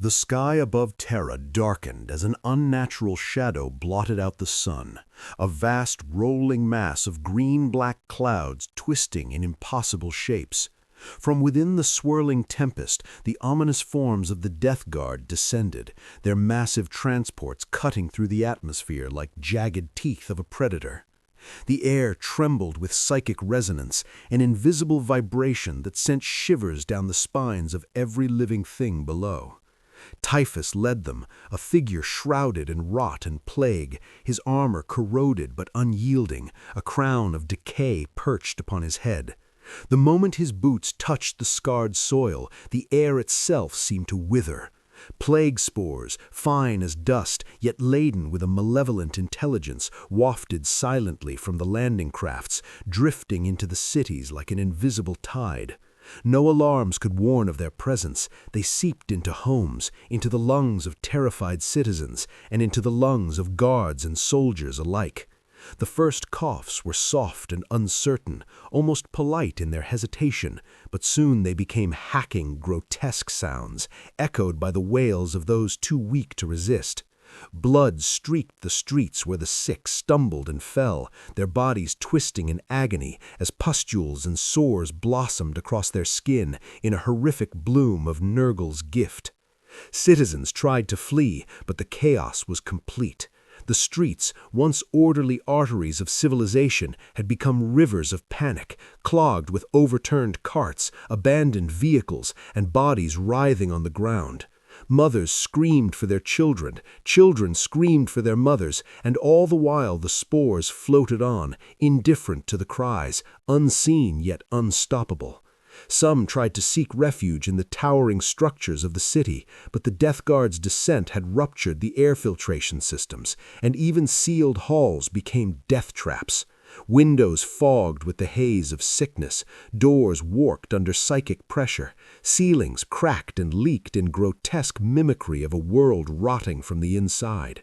The sky above Terra darkened as an unnatural shadow blotted out the sun, a vast rolling mass of green-black clouds twisting in impossible shapes. From within the swirling tempest, the ominous forms of the Death Guard descended, their massive transports cutting through the atmosphere like jagged teeth of a predator. The air trembled with psychic resonance, an invisible vibration that sent shivers down the spines of every living thing below. Typhus led them, a figure shrouded in rot and plague, his armor corroded but unyielding, a crown of decay perched upon his head. The moment his boots touched the scarred soil, the air itself seemed to wither. Plague spores, fine as dust, yet laden with a malevolent intelligence, wafted silently from the landing crafts, drifting into the cities like an invisible tide. No alarms could warn of their presence. They seeped into homes, into the lungs of terrified citizens, and into the lungs of guards and soldiers alike. The first coughs were soft and uncertain, almost polite in their hesitation, but soon they became hacking, grotesque sounds, echoed by the wails of those too weak to resist. Blood streaked the streets where the sick stumbled and fell, their bodies twisting in agony as pustules and sores blossomed across their skin in a horrific bloom of Nurgle's gift. Citizens tried to flee, but the chaos was complete. The streets, once orderly arteries of civilization, had become rivers of panic, clogged with overturned carts, abandoned vehicles, and bodies writhing on the ground. Mothers screamed for their children, children screamed for their mothers, and all the while the spores floated on, indifferent to the cries, unseen yet unstoppable. Some tried to seek refuge in the towering structures of the city, but the Death Guard's descent had ruptured the air filtration systems, and even sealed halls became death traps. Windows fogged with the haze of sickness, doors warped under psychic pressure, ceilings cracked and leaked in grotesque mimicry of a world rotting from the inside.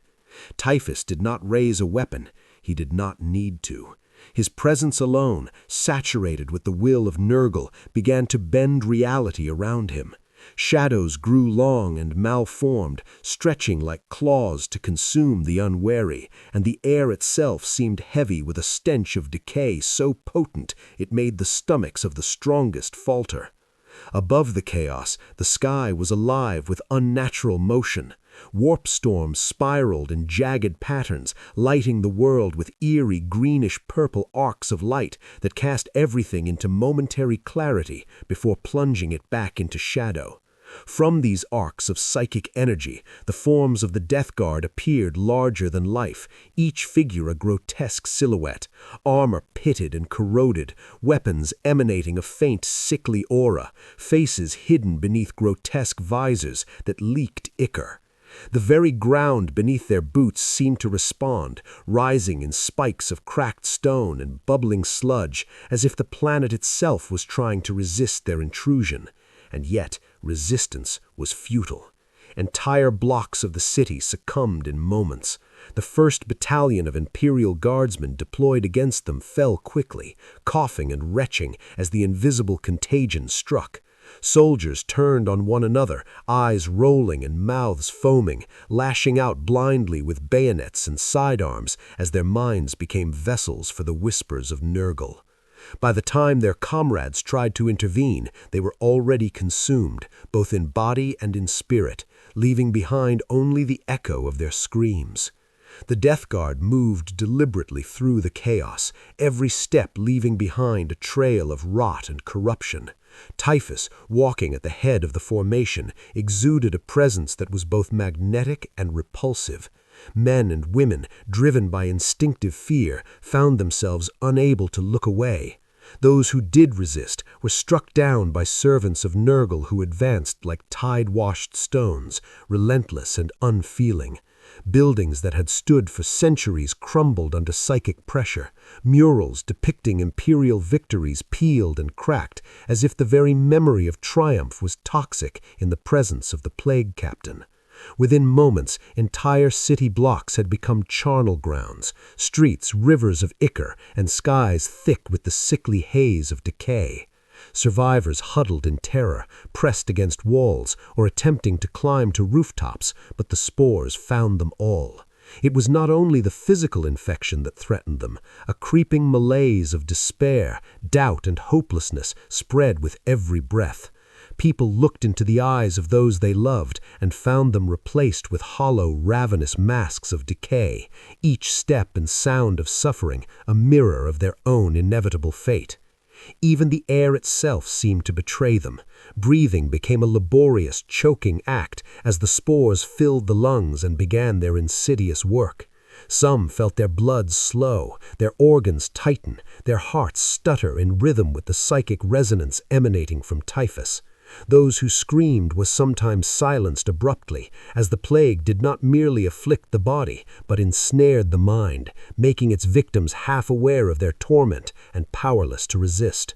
Typhus did not raise a weapon. He did not need to. His presence alone, saturated with the will of Nurgle, began to bend reality around him. Shadows grew long and malformed, stretching like claws to consume the unwary, and the air itself seemed heavy with a stench of decay so potent it made the stomachs of the strongest falter. Above the chaos, the sky was alive with unnatural motion. Warp storms spiraled in jagged patterns, lighting the world with eerie greenish-purple arcs of light that cast everything into momentary clarity before plunging it back into shadow. From these arcs of psychic energy, the forms of the Death Guard appeared larger than life, each figure a grotesque silhouette, armor pitted and corroded, weapons emanating a faint, sickly aura, faces hidden beneath grotesque visors that leaked ichor. The very ground beneath their boots seemed to respond, rising in spikes of cracked stone and bubbling sludge, as if the planet itself was trying to resist their intrusion. And yet, resistance was futile. Entire blocks of the city succumbed in moments. The first battalion of Imperial Guardsmen deployed against them fell quickly, coughing and retching as the invisible contagion struck. Soldiers turned on one another, eyes rolling and mouths foaming, lashing out blindly with bayonets and sidearms as their minds became vessels for the whispers of Nurgle. By the time their comrades tried to intervene, they were already consumed, both in body and in spirit, leaving behind only the echo of their screams. The Death Guard moved deliberately through the chaos, every step leaving behind a trail of rot and corruption. Typhus, walking at the head of the formation, exuded a presence that was both magnetic and repulsive. Men and women, driven by instinctive fear, found themselves unable to look away. Those who did resist were struck down by servants of Nurgle who advanced like tide-washed stones, relentless and unfeeling. Buildings that had stood for centuries crumbled under psychic pressure. Murals depicting imperial victories peeled and cracked, as if the very memory of triumph was toxic in the presence of the plague captain. Within moments, entire city blocks had become charnel grounds, streets rivers of ichor, and skies thick with the sickly haze of decay. Survivors huddled in terror, pressed against walls, or attempting to climb to rooftops, but the spores found them all. It was not only the physical infection that threatened them. A creeping malaise of despair, doubt, and hopelessness spread with every breath. People looked into the eyes of those they loved and found them replaced with hollow, ravenous masks of decay, each step and sound of suffering a mirror of their own inevitable fate. Even the air itself seemed to betray them. Breathing became a laborious, choking act as the spores filled the lungs and began their insidious work. Some felt their blood slow, their organs tighten, their hearts stutter in rhythm with the psychic resonance emanating from Typhus. Those who screamed were sometimes silenced abruptly, as the plague did not merely afflict the body, but ensnared the mind, making its victims half aware of their torment and powerless to resist.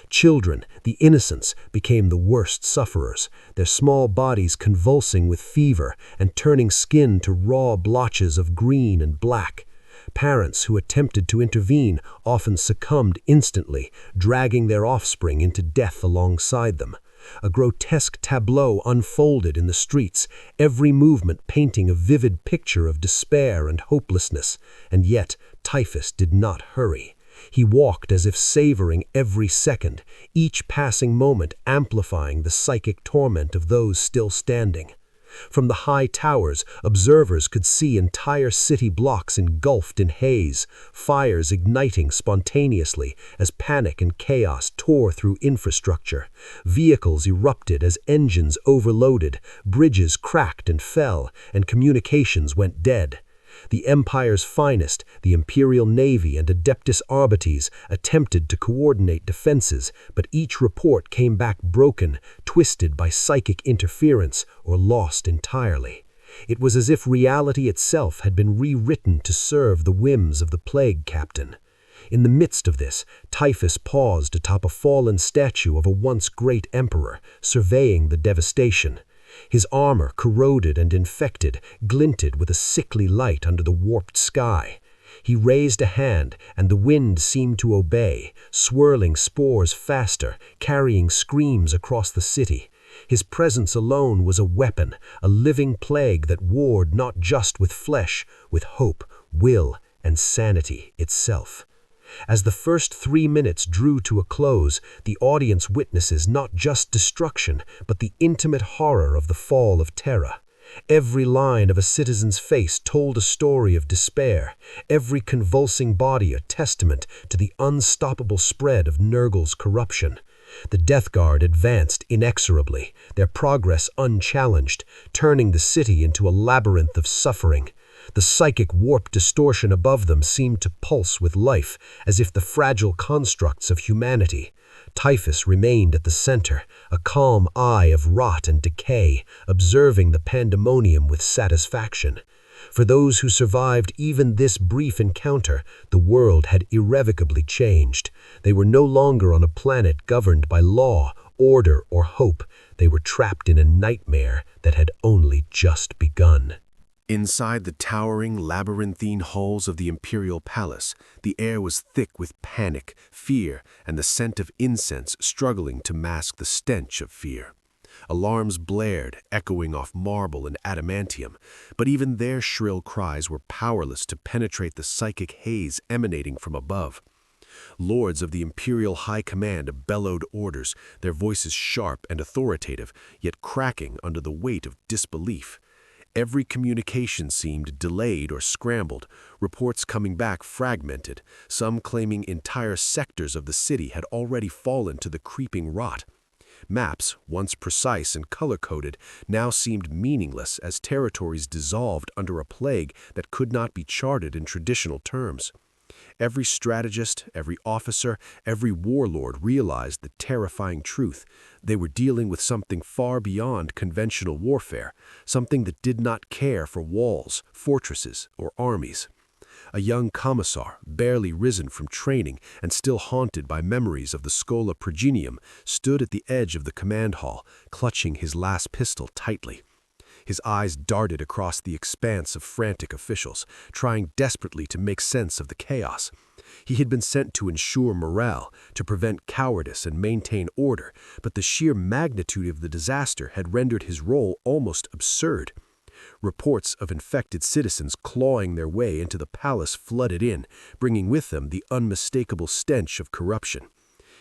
Children, the innocents, became the worst sufferers, their small bodies convulsing with fever and turning skin to raw blotches of green and black. Parents who attempted to intervene often succumbed instantly, dragging their offspring into death alongside them. A grotesque tableau unfolded in the streets, every movement painting a vivid picture of despair and hopelessness, and yet Typhus did not hurry. He walked as if savoring every second, each passing moment amplifying the psychic torment of those still standing. From the high towers, observers could see entire city blocks engulfed in haze, fires igniting spontaneously as panic and chaos tore through infrastructure. Vehicles erupted as engines overloaded, bridges cracked and fell, and communications went dead. The Empire's finest, the Imperial Navy and Adeptus Arbites, attempted to coordinate defenses, but each report came back broken, twisted by psychic interference, or lost entirely. It was as if reality itself had been rewritten to serve the whims of the plague captain. In the midst of this, Typhus paused atop a fallen statue of a once great emperor, surveying the devastation. His armor, corroded and infected, glinted with a sickly light under the warped sky. He raised a hand, and the wind seemed to obey, swirling spores faster, carrying screams across the city. His presence alone was a weapon, a living plague that warred not just with flesh, with hope, will, and sanity itself. As the first 3 minutes drew to a close, the audience witnesses not just destruction, but the intimate horror of the fall of Terra. Every line of a citizen's face told a story of despair, every convulsing body a testament to the unstoppable spread of Nurgle's corruption. The Death Guard advanced inexorably, their progress unchallenged, turning the city into a labyrinth of suffering. The psychic warp distortion above them seemed to pulse with life, as if the fragile constructs of humanity. Typhus remained at the center, a calm eye of rot and decay, observing the pandemonium with satisfaction. For those who survived even this brief encounter, the world had irrevocably changed. They were no longer on a planet governed by law, order, or hope. They were trapped in a nightmare that had only just begun. Inside the towering, labyrinthine halls of the Imperial Palace, the air was thick with panic, fear, and the scent of incense struggling to mask the stench of fear. Alarms blared, echoing off marble and adamantium, but even their shrill cries were powerless to penetrate the psychic haze emanating from above. Lords of the Imperial High Command bellowed orders, their voices sharp and authoritative, yet cracking under the weight of disbelief. Every communication seemed delayed or scrambled, reports coming back fragmented, some claiming entire sectors of the city had already fallen to the creeping rot. Maps, once precise and color-coded, now seemed meaningless as territories dissolved under a plague that could not be charted in traditional terms. Every strategist, every officer, every warlord realized the terrifying truth. They were dealing with something far beyond conventional warfare, something that did not care for walls, fortresses, or armies. A young commissar, barely risen from training and still haunted by memories of the Schola Progenium, stood at the edge of the command hall, clutching his last pistol tightly. His eyes darted across the expanse of frantic officials, trying desperately to make sense of the chaos. He had been sent to ensure morale, to prevent cowardice and maintain order, but the sheer magnitude of the disaster had rendered his role almost absurd. Reports of infected citizens clawing their way into the palace flooded in, bringing with them the unmistakable stench of corruption.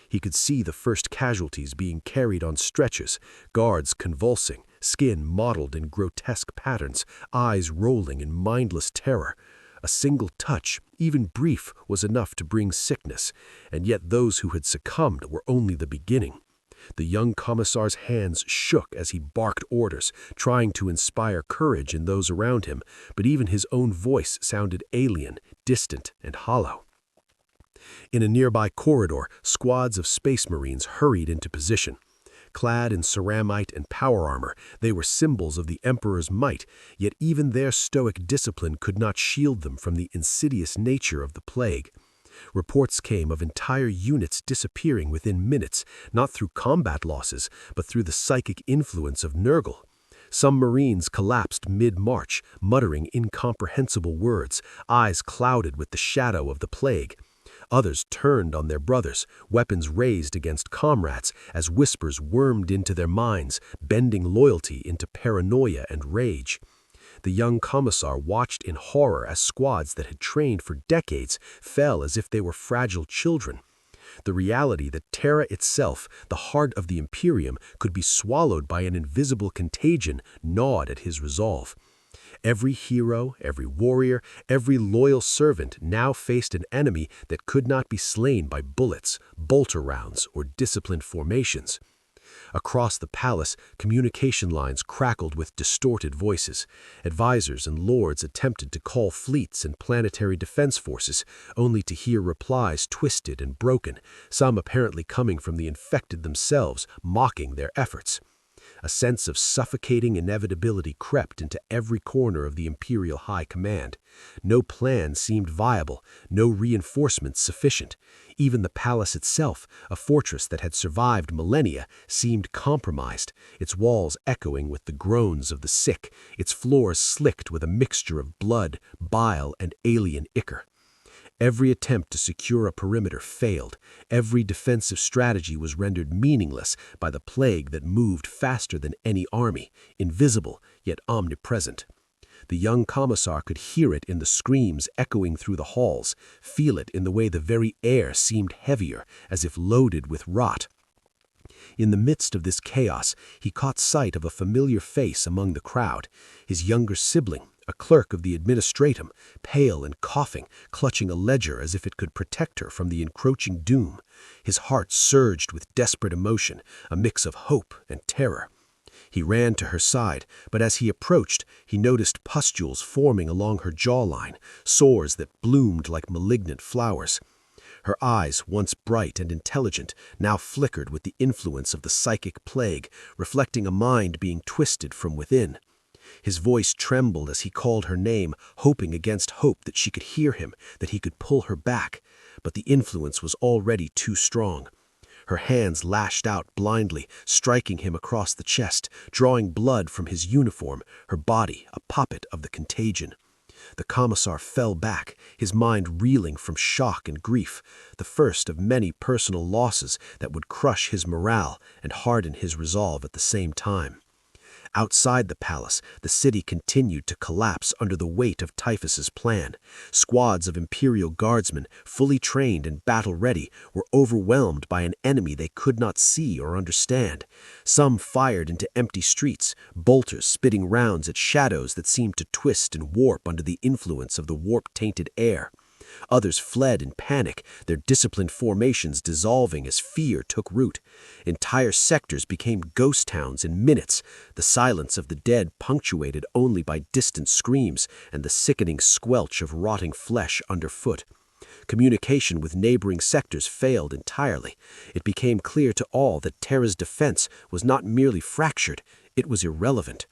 He could see the first casualties being carried on stretchers, guards convulsing, skin mottled in grotesque patterns, eyes rolling in mindless terror. A single touch, even brief, was enough to bring sickness, and yet those who had succumbed were only the beginning. The young commissar's hands shook as he barked orders, trying to inspire courage in those around him, but even his own voice sounded alien, distant, and hollow. In a nearby corridor, squads of space marines hurried into position. Clad in ceramite and power armor, they were symbols of the Emperor's might, yet even their stoic discipline could not shield them from the insidious nature of the plague. Reports came of entire units disappearing within minutes, not through combat losses, but through the psychic influence of Nurgle. Some Marines collapsed mid-march, muttering incomprehensible words, eyes clouded with the shadow of the plague. Others turned on their brothers, weapons raised against comrades, as whispers wormed into their minds, bending loyalty into paranoia and rage. The young commissar watched in horror as squads that had trained for decades fell as if they were fragile children. The reality that Terra itself, the heart of the Imperium, could be swallowed by an invisible contagion gnawed at his resolve. Every hero, every warrior, every loyal servant now faced an enemy that could not be slain by bullets, bolter rounds, or disciplined formations. Across the palace, communication lines crackled with distorted voices. Advisors and lords attempted to call fleets and planetary defense forces, only to hear replies twisted and broken, some apparently coming from the infected themselves, mocking their efforts. A sense of suffocating inevitability crept into every corner of the Imperial High Command. No plan seemed viable, no reinforcements sufficient. Even the palace itself, a fortress that had survived millennia, seemed compromised, its walls echoing with the groans of the sick, its floors slicked with a mixture of blood, bile, and alien ichor. Every attempt to secure a perimeter failed. Every defensive strategy was rendered meaningless by the plague that moved faster than any army, invisible yet omnipresent. The young commissar could hear it in the screams echoing through the halls, feel it in the way the very air seemed heavier, as if loaded with rot. In the midst of this chaos, he caught sight of a familiar face among the crowd, his younger sibling, a clerk of the administratum, pale and coughing, clutching a ledger as if it could protect her from the encroaching doom. His heart surged with desperate emotion, a mix of hope and terror. He ran to her side, but as he approached, he noticed pustules forming along her jawline, sores that bloomed like malignant flowers. Her eyes, once bright and intelligent, now flickered with the influence of the psychic plague, reflecting a mind being twisted from within. His voice trembled as he called her name, hoping against hope that she could hear him, that he could pull her back. But the influence was already too strong. Her hands lashed out blindly, striking him across the chest, drawing blood from his uniform, her body a puppet of the contagion. The commissar fell back, his mind reeling from shock and grief, the first of many personal losses that would crush his morale and harden his resolve at the same time. Outside the palace, the city continued to collapse under the weight of Typhus's plan. Squads of Imperial guardsmen, fully trained and battle-ready, were overwhelmed by an enemy they could not see or understand. Some fired into empty streets, bolters spitting rounds at shadows that seemed to twist and warp under the influence of the warp-tainted air. Others fled in panic, their disciplined formations dissolving as fear took root. Entire sectors became ghost towns in minutes, the silence of the dead punctuated only by distant screams and the sickening squelch of rotting flesh underfoot. Communication with neighboring sectors failed entirely. It became clear to all that Terra's defense was not merely fractured, it was irrelevant.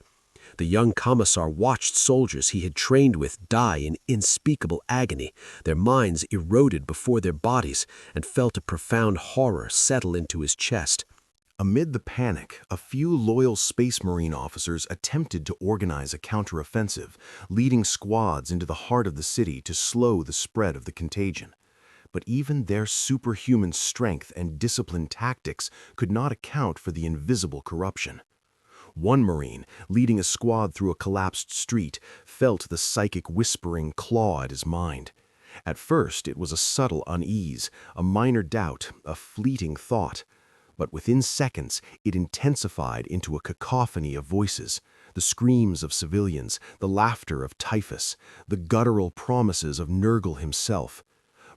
The young commissar watched soldiers he had trained with die in unspeakable agony, their minds eroded before their bodies, and felt a profound horror settle into his chest. Amid the panic, a few loyal Space Marine officers attempted to organize a counteroffensive, leading squads into the heart of the city to slow the spread of the contagion. But even their superhuman strength and disciplined tactics could not account for the invisible corruption. One Marine, leading a squad through a collapsed street, felt the psychic whispering claw at his mind. At first, it was a subtle unease, a minor doubt, a fleeting thought. But within seconds, it intensified into a cacophony of voices, the screams of civilians, the laughter of Typhus, the guttural promises of Nurgle himself.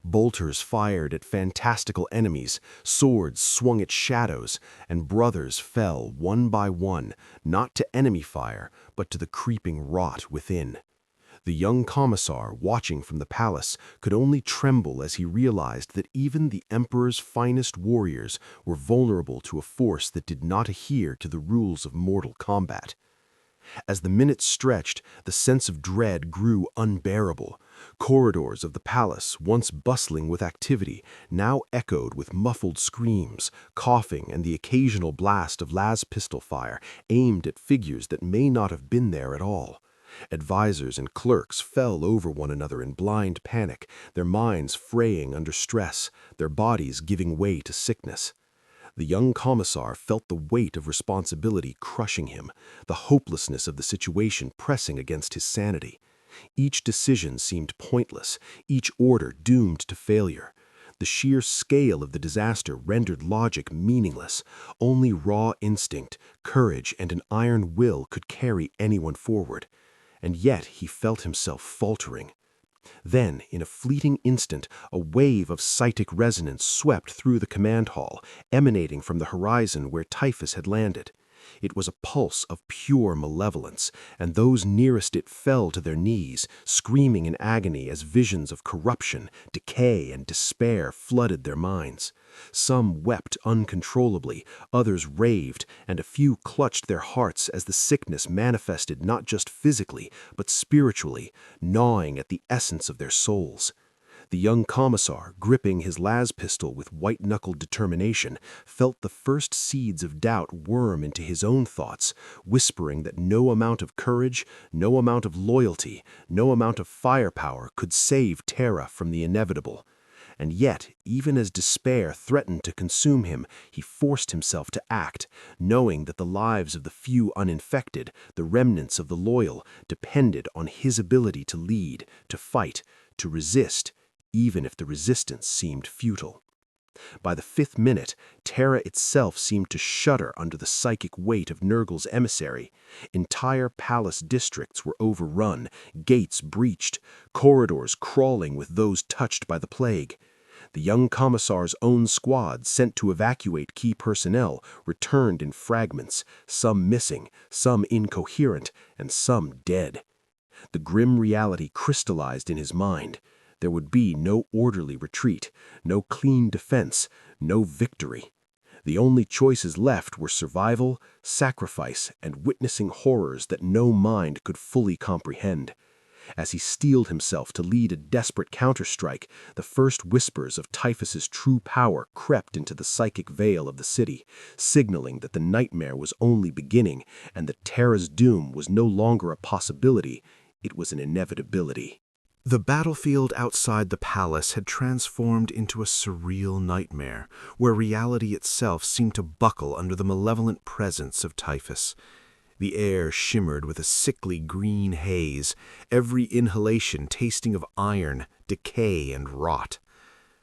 Bolters fired at fantastical enemies, swords swung at shadows, and brothers fell one by one, not to enemy fire, but to the creeping rot within. The young commissar, watching from the palace, could only tremble as he realized that even the Emperor's finest warriors were vulnerable to a force that did not adhere to the rules of mortal combat. As the minutes stretched, the sense of dread grew unbearable. Corridors of the palace, once bustling with activity, now echoed with muffled screams, coughing, and the occasional blast of las pistol fire aimed at figures that may not have been there at all. Advisors and clerks fell over one another in blind panic, their minds fraying under stress, their bodies giving way to sickness. The young commissar felt the weight of responsibility crushing him, the hopelessness of the situation pressing against his sanity. Each decision seemed pointless, each order doomed to failure. The sheer scale of the disaster rendered logic meaningless. Only raw instinct, courage, and an iron will could carry anyone forward. And yet he felt himself faltering. Then, in a fleeting instant, a wave of psychic resonance swept through the command hall, emanating from the horizon where Typhus had landed. It was a pulse of pure malevolence, and those nearest it fell to their knees, screaming in agony as visions of corruption, decay, and despair flooded their minds. Some wept uncontrollably, others raved, and a few clutched their hearts as the sickness manifested not just physically, but spiritually, gnawing at the essence of their souls. The young commissar, gripping his las pistol with white-knuckled determination, felt the first seeds of doubt worm into his own thoughts, whispering that no amount of courage, no amount of loyalty, no amount of firepower could save Terra from the inevitable. And yet, even as despair threatened to consume him, he forced himself to act, knowing that the lives of the few uninfected, the remnants of the loyal, depended on his ability to lead, to fight, to resist, even if the resistance seemed futile. By the 5th minute, Terra itself seemed to shudder under the psychic weight of Nurgle's emissary. Entire palace districts were overrun, gates breached, corridors crawling with those touched by the plague. The young commissar's own squad, sent to evacuate key personnel, returned in fragments, some missing, some incoherent, and some dead. The grim reality crystallized in his mind. There would be no orderly retreat, no clean defense, no victory. The only choices left were survival, sacrifice, and witnessing horrors that no mind could fully comprehend. As he steeled himself to lead a desperate counterstrike, the first whispers of Typhus's true power crept into the psychic veil of the city, signaling that the nightmare was only beginning and that Terra's doom was no longer a possibility, it was an inevitability. The battlefield outside the palace had transformed into a surreal nightmare, where reality itself seemed to buckle under the malevolent presence of Typhus. The air shimmered with a sickly green haze, every inhalation tasting of iron, decay, and rot.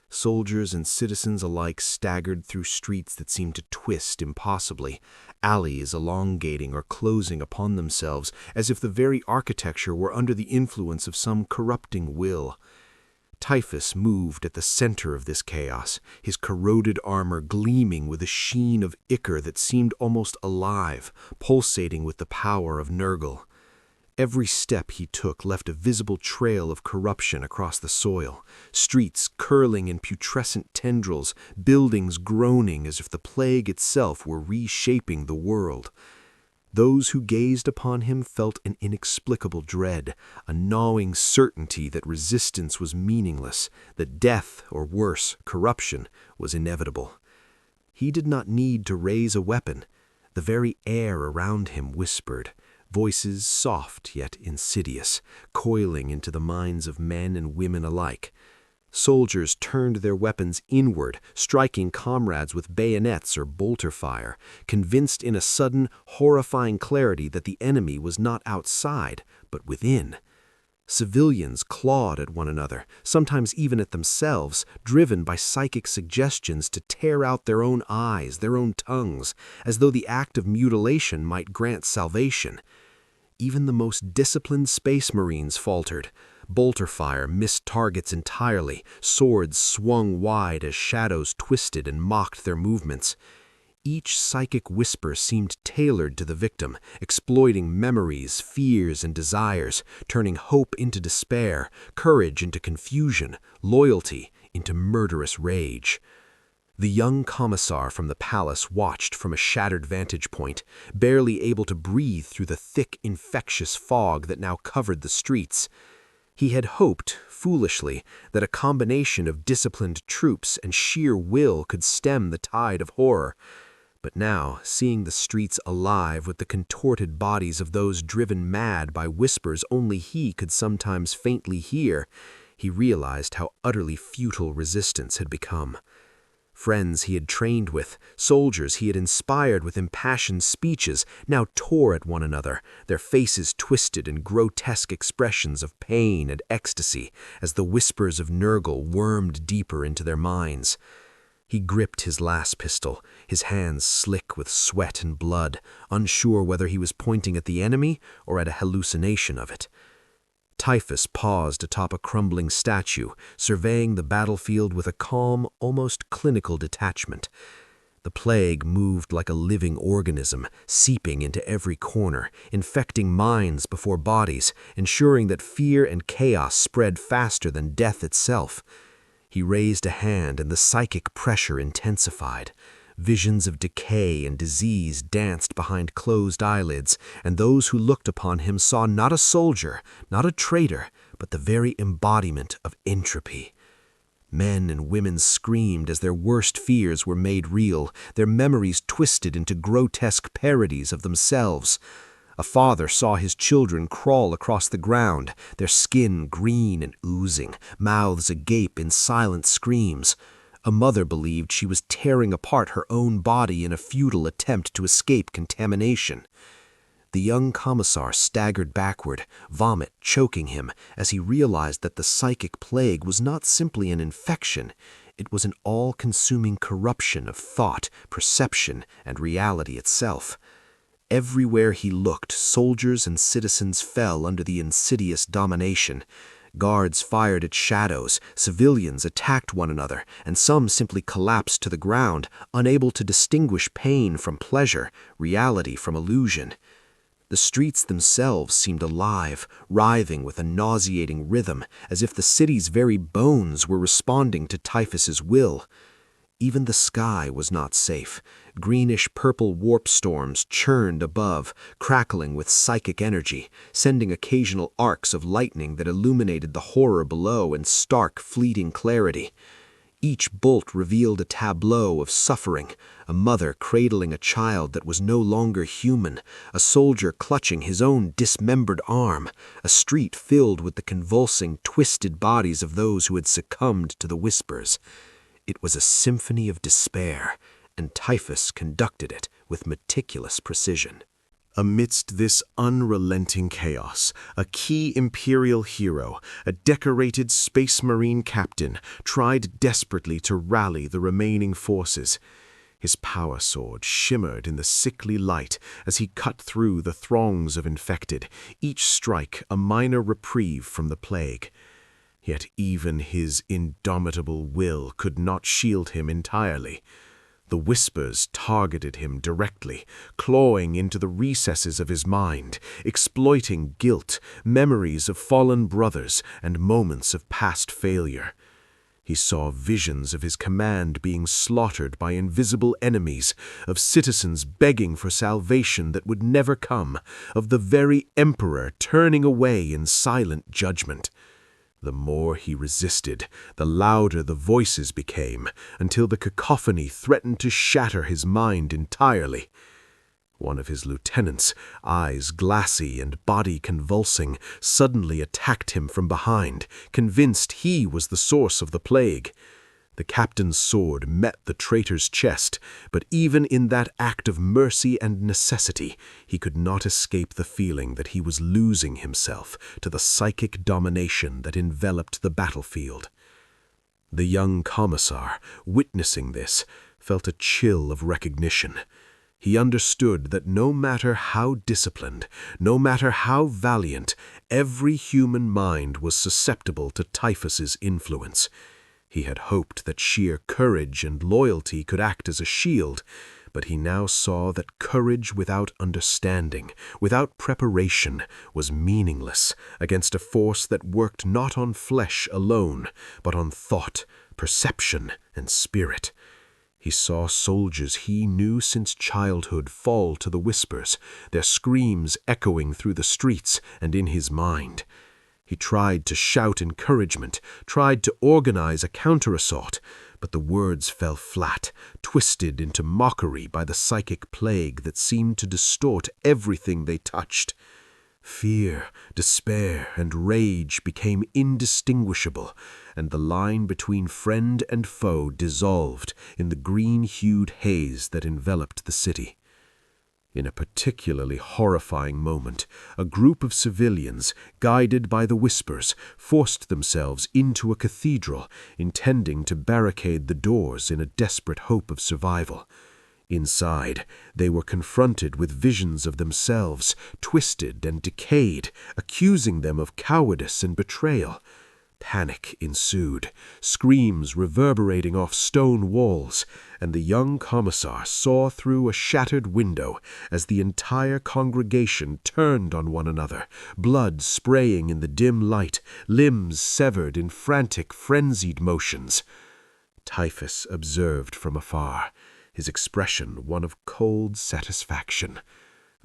Soldiers and citizens alike staggered through streets that seemed to twist impossibly, alleys elongating or closing upon themselves as if the very architecture were under the influence of some corrupting will. Typhus moved at the center of this chaos, his corroded armor gleaming with a sheen of ichor that seemed almost alive, pulsating with the power of Nurgle. Every step he took left a visible trail of corruption across the soil, streets curling in putrescent tendrils, buildings groaning as if the plague itself were reshaping the world. Those who gazed upon him felt an inexplicable dread, a gnawing certainty that resistance was meaningless, that death, or worse, corruption, was inevitable. He did not need to raise a weapon. The very air around him whispered, voices soft yet insidious, coiling into the minds of men and women alike. Soldiers turned their weapons inward, striking comrades with bayonets or bolter fire, convinced in a sudden, horrifying clarity that the enemy was not outside, but within. Civilians clawed at one another, sometimes even at themselves, driven by psychic suggestions to tear out their own eyes, their own tongues, as though the act of mutilation might grant salvation. Even the most disciplined space marines faltered. Bolter fire missed targets entirely, swords swung wide as shadows twisted and mocked their movements. Each psychic whisper seemed tailored to the victim, exploiting memories, fears, and desires, turning hope into despair, courage into confusion, loyalty into murderous rage. The young commissar from the palace watched from a shattered vantage point, barely able to breathe through the thick, infectious fog that now covered the streets. He had hoped, foolishly, that a combination of disciplined troops and sheer will could stem the tide of horror. But now, seeing the streets alive with the contorted bodies of those driven mad by whispers only he could sometimes faintly hear, he realized how utterly futile resistance had become. Friends he had trained with, soldiers he had inspired with impassioned speeches, now tore at one another, their faces twisted in grotesque expressions of pain and ecstasy as the whispers of Nurgle wormed deeper into their minds. He gripped his last pistol, his hands slick with sweat and blood, unsure whether he was pointing at the enemy or at a hallucination of it. Typhus paused atop a crumbling statue, surveying the battlefield with a calm, almost clinical detachment. The plague moved like a living organism, seeping into every corner, infecting minds before bodies, ensuring that fear and chaos spread faster than death itself. He raised a hand and the psychic pressure intensified. Visions of decay and disease danced behind closed eyelids, and those who looked upon him saw not a soldier, not a traitor, but the very embodiment of entropy. Men and women screamed as their worst fears were made real, their memories twisted into grotesque parodies of themselves. A father saw his children crawl across the ground, their skin green and oozing, mouths agape in silent screams. A mother believed she was tearing apart her own body in a futile attempt to escape contamination. The young commissar staggered backward, vomit choking him, as he realized that the psychic plague was not simply an infection, it was an all-consuming corruption of thought, perception, and reality itself. Everywhere he looked, soldiers and citizens fell under the insidious domination. Guards fired at shadows, civilians attacked one another, and some simply collapsed to the ground, unable to distinguish pain from pleasure, reality from illusion. The streets themselves seemed alive, writhing with a nauseating rhythm, as if the city's very bones were responding to Typhus's will. Even the sky was not safe. Greenish-purple warp storms churned above, crackling with psychic energy, sending occasional arcs of lightning that illuminated the horror below in stark, fleeting clarity. Each bolt revealed a tableau of suffering, a mother cradling a child that was no longer human, a soldier clutching his own dismembered arm, a street filled with the convulsing, twisted bodies of those who had succumbed to the whispers. It was a symphony of despair, and Typhus conducted it with meticulous precision. Amidst this unrelenting chaos, a key Imperial hero, a decorated Space Marine captain, tried desperately to rally the remaining forces. His power sword shimmered in the sickly light as he cut through the throngs of infected, each strike a minor reprieve from the plague. Yet even his indomitable will could not shield him entirely. The whispers targeted him directly, clawing into the recesses of his mind, exploiting guilt, memories of fallen brothers, and moments of past failure. He saw visions of his command being slaughtered by invisible enemies, of citizens begging for salvation that would never come, of the very emperor turning away in silent judgment. The more he resisted, the louder the voices became, until the cacophony threatened to shatter his mind entirely. One of his lieutenants, eyes glassy and body convulsing, suddenly attacked him from behind, convinced he was the source of the plague. The captain's sword met the traitor's chest, but even in that act of mercy and necessity, he could not escape the feeling that he was losing himself to the psychic domination that enveloped the battlefield. The young commissar, witnessing this, felt a chill of recognition. He understood that no matter how disciplined, no matter how valiant, every human mind was susceptible to Typhus's influence. He had hoped that sheer courage and loyalty could act as a shield, but he now saw that courage without understanding, without preparation, was meaningless against a force that worked not on flesh alone, but on thought, perception, and spirit. He saw soldiers he knew since childhood fall to the whispers, their screams echoing through the streets and in his mind. He tried to shout encouragement, tried to organize a counter-assault, but the words fell flat, twisted into mockery by the psychic plague that seemed to distort everything they touched. Fear, despair, and rage became indistinguishable, and the line between friend and foe dissolved in the green-hued haze that enveloped the city. In a particularly horrifying moment, a group of civilians, guided by the whispers, forced themselves into a cathedral, intending to barricade the doors in a desperate hope of survival. Inside, they were confronted with visions of themselves, twisted and decayed, accusing them of cowardice and betrayal. Panic ensued, screams reverberating off stone walls, and the young commissar saw through a shattered window as the entire congregation turned on one another, blood spraying in the dim light, limbs severed in frantic, frenzied motions. Typhus observed from afar, his expression one of cold satisfaction.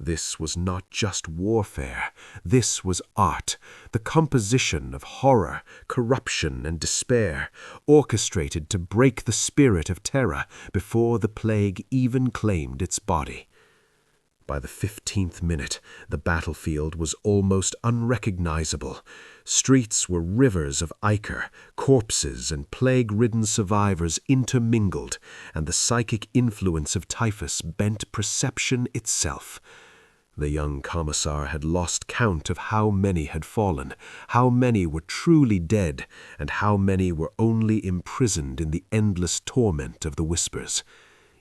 This was not just warfare. This was art, the composition of horror, corruption, and despair, orchestrated to break the spirit of Terra before the plague even claimed its body. By the 15th minute, the battlefield was almost unrecognizable. Streets were rivers of ichor, corpses and plague-ridden survivors intermingled, and the psychic influence of Typhus bent perception itself. The young commissar had lost count of how many had fallen, how many were truly dead, and how many were only imprisoned in the endless torment of the whispers.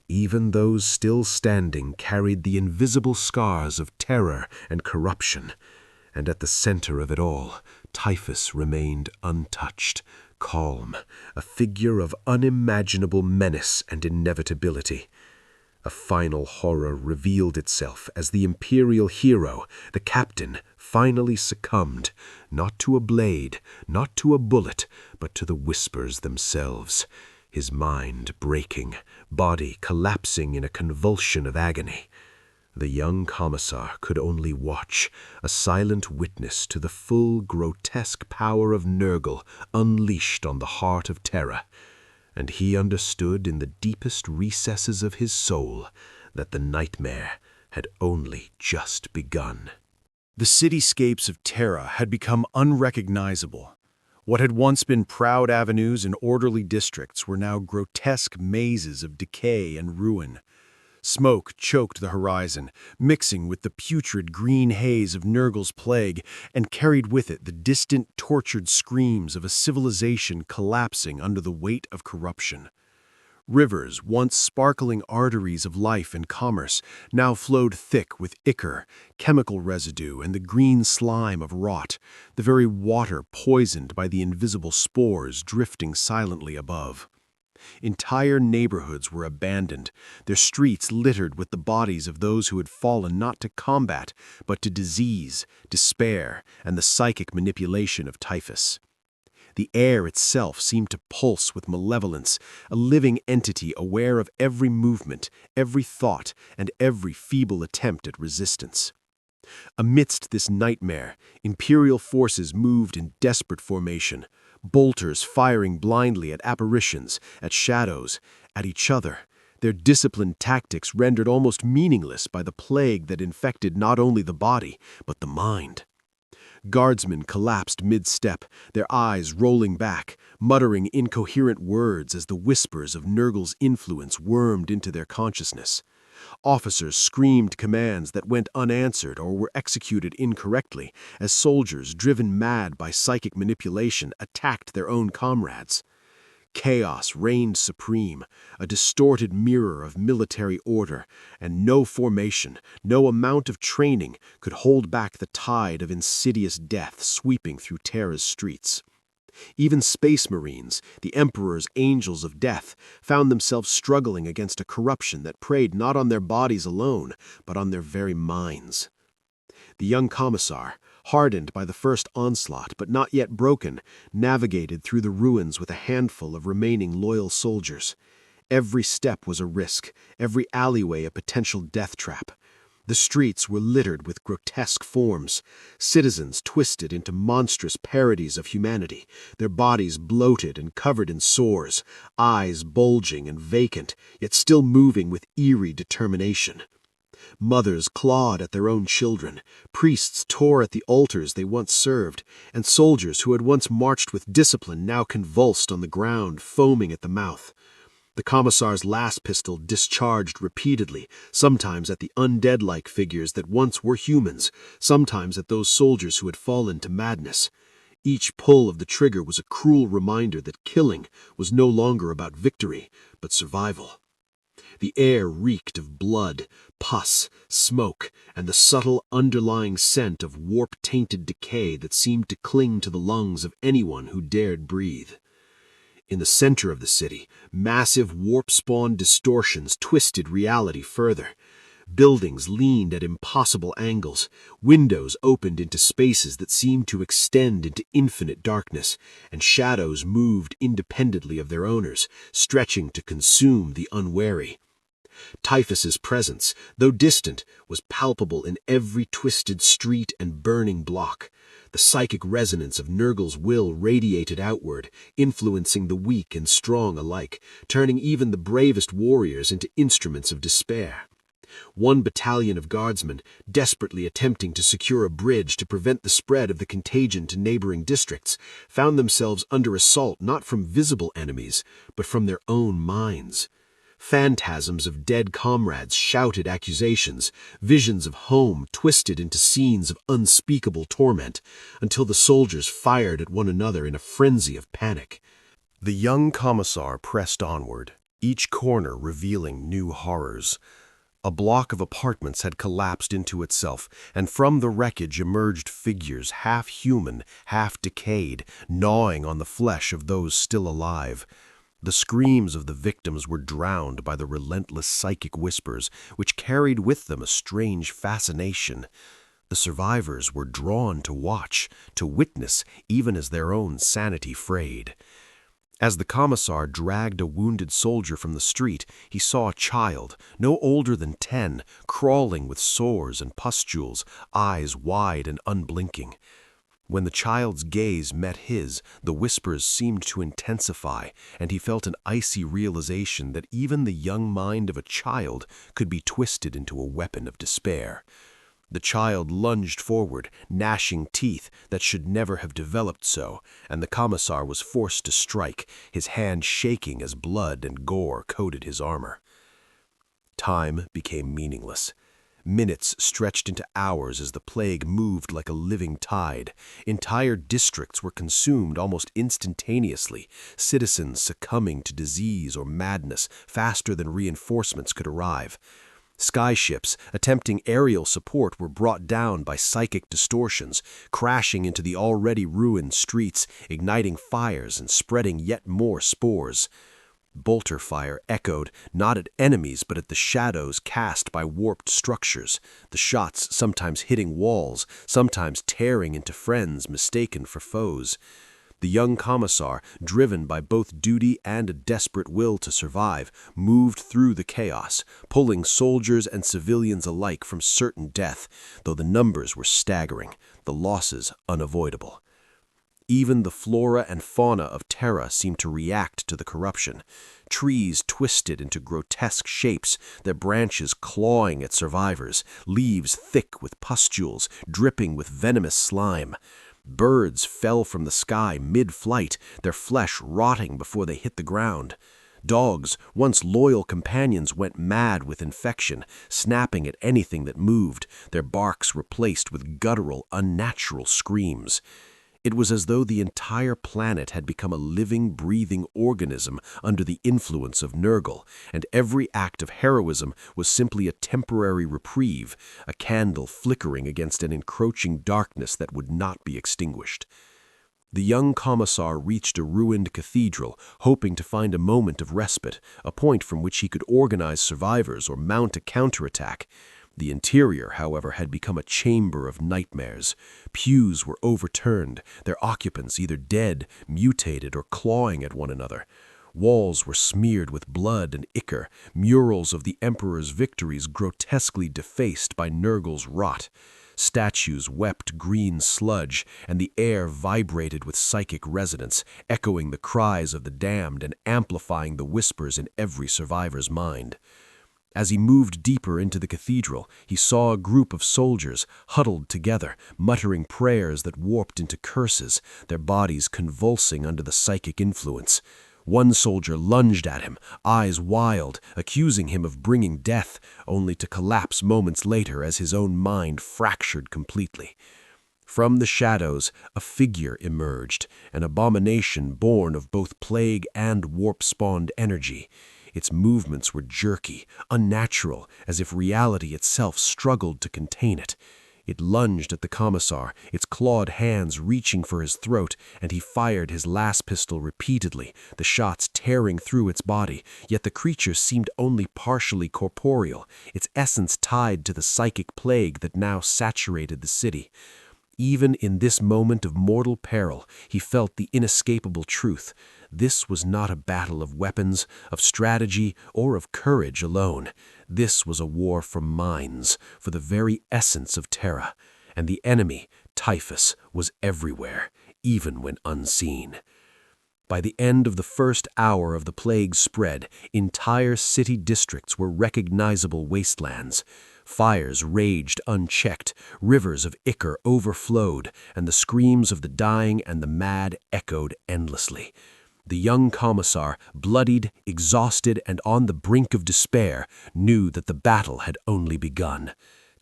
Even those still standing carried the invisible scars of terror and corruption, and at the center of it all, Typhus remained untouched, calm, a figure of unimaginable menace and inevitability. A final horror revealed itself as the imperial hero, the captain, finally succumbed, not to a blade, not to a bullet, but to the whispers themselves, his mind breaking, body collapsing in a convulsion of agony. The young commissar could only watch, a silent witness to the full grotesque power of Nurgle unleashed on the heart of Terra. And he understood in the deepest recesses of his soul that the nightmare had only just begun. The cityscapes of Terra had become unrecognizable. What had once been proud avenues and orderly districts were now grotesque mazes of decay and ruin. Smoke choked the horizon, mixing with the putrid green haze of Nurgle's plague, and carried with it the distant, tortured screams of a civilization collapsing under the weight of corruption. Rivers, once sparkling arteries of life and commerce, now flowed thick with ichor, chemical residue, and the green slime of rot, the very water poisoned by the invisible spores drifting silently above. Entire neighborhoods were abandoned, their streets littered with the bodies of those who had fallen not to combat, but to disease, despair, and the psychic manipulation of Typhus. The air itself seemed to pulse with malevolence, a living entity aware of every movement, every thought, and every feeble attempt at resistance. Amidst this nightmare, Imperial forces moved in desperate formation, bolters firing blindly at apparitions, at shadows, at each other, their disciplined tactics rendered almost meaningless by the plague that infected not only the body, but the mind. Guardsmen collapsed mid-step, their eyes rolling back, muttering incoherent words as the whispers of Nurgle's influence wormed into their consciousness. Officers screamed commands that went unanswered or were executed incorrectly as soldiers, driven mad by psychic manipulation, attacked their own comrades. Chaos reigned supreme, a distorted mirror of military order, and no formation, no amount of training could hold back the tide of insidious death sweeping through Terra's streets. Even space marines, the Emperor's angels of death, found themselves struggling against a corruption that preyed not on their bodies alone, but on their very minds. The young commissar, hardened by the first onslaught but not yet broken, navigated through the ruins with a handful of remaining loyal soldiers. Every step was a risk, every alleyway a potential death trap. The streets were littered with grotesque forms, citizens twisted into monstrous parodies of humanity, their bodies bloated and covered in sores, eyes bulging and vacant, yet still moving with eerie determination. Mothers clawed at their own children, priests tore at the altars they once served, and soldiers who had once marched with discipline now convulsed on the ground, foaming at the mouth. The commissar's last pistol discharged repeatedly, sometimes at the undead-like figures that once were humans, sometimes at those soldiers who had fallen to madness. Each pull of the trigger was a cruel reminder that killing was no longer about victory, but survival. The air reeked of blood, pus, smoke, and the subtle underlying scent of warp-tainted decay that seemed to cling to the lungs of anyone who dared breathe. In the center of the city, massive warp-spawn distortions twisted reality further. Buildings leaned at impossible angles, windows opened into spaces that seemed to extend into infinite darkness, and shadows moved independently of their owners, stretching to consume the unwary. Typhus's presence, though distant, was palpable in every twisted street and burning block. The psychic resonance of Nurgle's will radiated outward, influencing the weak and strong alike, turning even the bravest warriors into instruments of despair. One battalion of guardsmen, desperately attempting to secure a bridge to prevent the spread of the contagion to neighboring districts, found themselves under assault not from visible enemies, but from their own minds. Phantasms of dead comrades shouted accusations, visions of home twisted into scenes of unspeakable torment, until the soldiers fired at one another in a frenzy of panic. The young commissar pressed onward, each corner revealing new horrors. A block of apartments had collapsed into itself, and from the wreckage emerged figures half human, half decayed, gnawing on the flesh of those still alive. The screams of the victims were drowned by the relentless psychic whispers, which carried with them a strange fascination. The survivors were drawn to watch, to witness, even as their own sanity frayed. As the commissar dragged a wounded soldier from the street, he saw a child, no older than 10, crawling with sores and pustules, eyes wide and unblinking. When the child's gaze met his, the whispers seemed to intensify, and he felt an icy realization that even the young mind of a child could be twisted into a weapon of despair. The child lunged forward, gnashing teeth that should never have developed so, and the commissar was forced to strike, his hand shaking as blood and gore coated his armor. Time became meaningless. Minutes stretched into hours as the plague moved like a living tide. Entire districts were consumed almost instantaneously, citizens succumbing to disease or madness faster than reinforcements could arrive. Skyships attempting aerial support were brought down by psychic distortions, crashing into the already ruined streets, igniting fires and spreading yet more spores. Bolter fire echoed not at enemies but at the shadows cast by warped structures, the shots sometimes hitting walls, sometimes tearing into friends mistaken for foes. The young commissar, driven by both duty and a desperate will to survive, moved through the chaos, pulling soldiers and civilians alike from certain death, though the numbers were staggering, the losses unavoidable. Even the flora and fauna of Terra seemed to react to the corruption. Trees twisted into grotesque shapes, their branches clawing at survivors, leaves thick with pustules, dripping with venomous slime. Birds fell from the sky mid-flight, their flesh rotting before they hit the ground. Dogs, once loyal companions, went mad with infection, snapping at anything that moved, their barks replaced with guttural, unnatural screams. It was as though the entire planet had become a living, breathing organism under the influence of Nurgle, and every act of heroism was simply a temporary reprieve, a candle flickering against an encroaching darkness that would not be extinguished. The young commissar reached a ruined cathedral, hoping to find a moment of respite, a point from which he could organize survivors or mount a counterattack. The interior, however, had become a chamber of nightmares. Pews were overturned, their occupants either dead, mutated, or clawing at one another. Walls were smeared with blood and ichor, murals of the Emperor's victories grotesquely defaced by Nurgle's rot. Statues wept green sludge, and the air vibrated with psychic resonance, echoing the cries of the damned and amplifying the whispers in every survivor's mind. As he moved deeper into the cathedral, he saw a group of soldiers huddled together, muttering prayers that warped into curses, their bodies convulsing under the psychic influence. One soldier lunged at him, eyes wild, accusing him of bringing death, only to collapse moments later as his own mind fractured completely. From the shadows, a figure emerged, an abomination born of both plague and warp-spawned energy. Its movements were jerky, unnatural, as if reality itself struggled to contain it. It lunged at the commissar, its clawed hands reaching for his throat, and he fired his last pistol repeatedly, the shots tearing through its body, yet the creature seemed only partially corporeal, its essence tied to the psychic plague that now saturated the city. Even in this moment of mortal peril, he felt the inescapable truth. This was not a battle of weapons, of strategy, or of courage alone. This was a war for minds, for the very essence of Terra. And the enemy, Typhus, was everywhere, even when unseen. By the end of the first hour of the plague's spread, entire city districts were recognizable wastelands. Fires raged unchecked, rivers of ichor overflowed, and the screams of the dying and the mad echoed endlessly. The young commissar, bloodied, exhausted, and on the brink of despair, knew that the battle had only begun.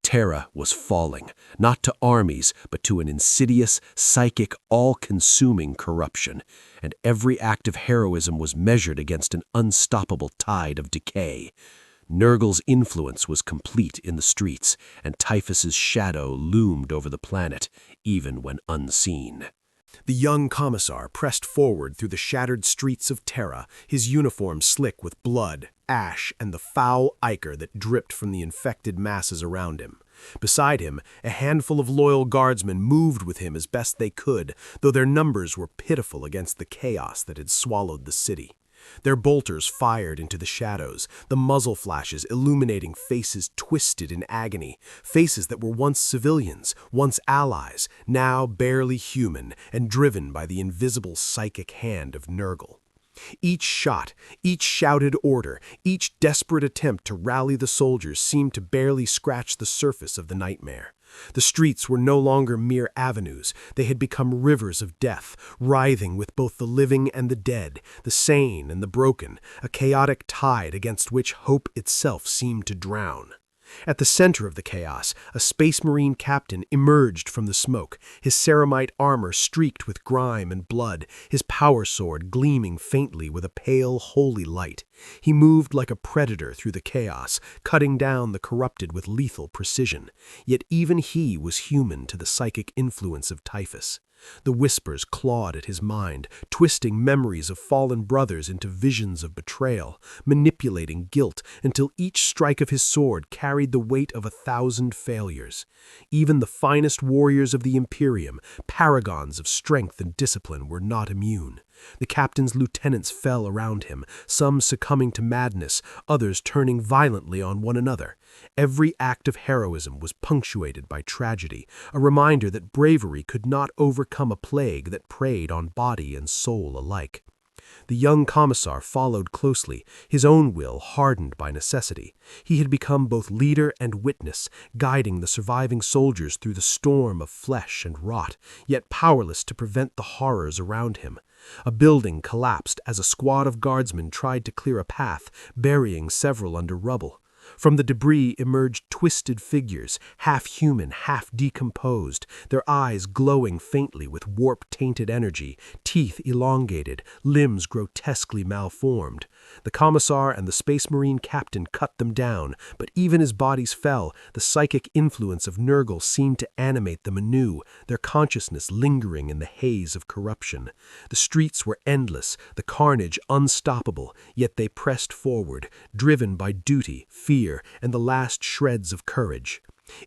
Terra was falling, not to armies, but to an insidious, psychic, all-consuming corruption, and every act of heroism was measured against an unstoppable tide of decay. Nurgle's influence was complete in the streets, and Typhus's shadow loomed over the planet, even when unseen. The young commissar pressed forward through the shattered streets of Terra, his uniform slick with blood, ash, and the foul ichor that dripped from the infected masses around him. Beside him, a handful of loyal guardsmen moved with him as best they could, though their numbers were pitiful against the chaos that had swallowed the city. Their bolters fired into the shadows, the muzzle flashes illuminating faces twisted in agony, faces that were once civilians, once allies, now barely human and driven by the invisible psychic hand of Nurgle. Each shot, each shouted order, each desperate attempt to rally the soldiers seemed to barely scratch the surface of the nightmare. The streets were no longer mere avenues. They had become rivers of death, writhing with both the living and the dead, the sane and the broken, a chaotic tide against which hope itself seemed to drown. At the center of the chaos, a Space Marine captain emerged from the smoke, his ceramite armor streaked with grime and blood, his power sword gleaming faintly with a pale, holy light. He moved like a predator through the chaos, cutting down the corrupted with lethal precision. Yet even he was human to the psychic influence of Typhus. The whispers clawed at his mind, twisting memories of fallen brothers into visions of betrayal, manipulating guilt until each strike of his sword carried the weight of 1,000 failures. Even the finest warriors of the Imperium, paragons of strength and discipline, were not immune. The captain's lieutenants fell around him, some succumbing to madness, others turning violently on one another. Every act of heroism was punctuated by tragedy, a reminder that bravery could not overcome a plague that preyed on body and soul alike. The young commissar followed closely, his own will hardened by necessity. He had become both leader and witness, guiding the surviving soldiers through the storm of flesh and rot, yet powerless to prevent the horrors around him. A building collapsed as a squad of guardsmen tried to clear a path, burying several under rubble. From the debris emerged twisted figures, half human, half decomposed, their eyes glowing faintly with warp-tainted energy, teeth elongated, limbs grotesquely malformed. The commissar and the Space Marine captain cut them down, but even as bodies fell, the psychic influence of Nurgle seemed to animate them anew, their consciousness lingering in the haze of corruption. The streets were endless, the carnage unstoppable, yet they pressed forward, driven by duty, fear, and the last shreds of courage.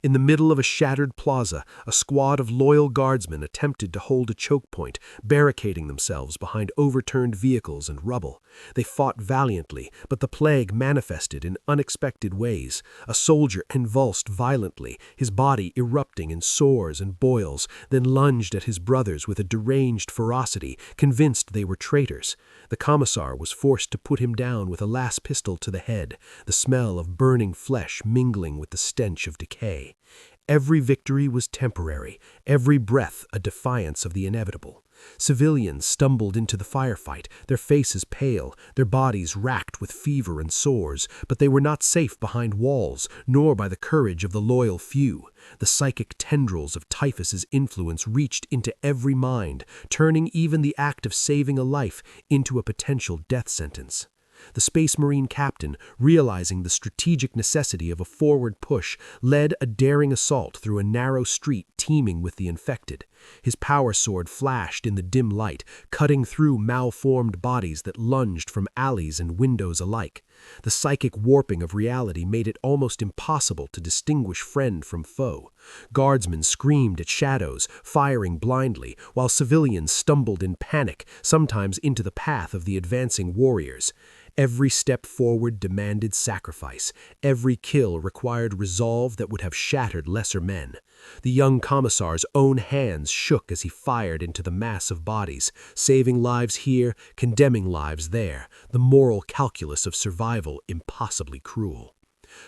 In the middle of a shattered plaza, a squad of loyal guardsmen attempted to hold a choke point, barricading themselves behind overturned vehicles and rubble. They fought valiantly, but the plague manifested in unexpected ways. A soldier convulsed violently, his body erupting in sores and boils, then lunged at his brothers with a deranged ferocity, convinced they were traitors. The commissar was forced to put him down with a las pistol to the head, the smell of burning flesh mingling with the stench of decay. Every victory was temporary, every breath a defiance of the inevitable. Civilians stumbled into the firefight, their faces pale, their bodies racked with fever and sores, but they were not safe behind walls, nor by the courage of the loyal few. The psychic tendrils of Typhus's influence reached into every mind, turning even the act of saving a life into a potential death sentence. The Space Marine captain, realizing the strategic necessity of a forward push, led a daring assault through a narrow street teeming with the infected. His power sword flashed in the dim light, cutting through malformed bodies that lunged from alleys and windows alike. The psychic warping of reality made it almost impossible to distinguish friend from foe. Guardsmen screamed at shadows, firing blindly, while civilians stumbled in panic, sometimes into the path of the advancing warriors. Every step forward demanded sacrifice. Every kill required resolve that would have shattered lesser men. The young commissar's own hands shook as he fired into the mass of bodies, saving lives here, condemning lives there, the moral calculus of survival impossibly cruel.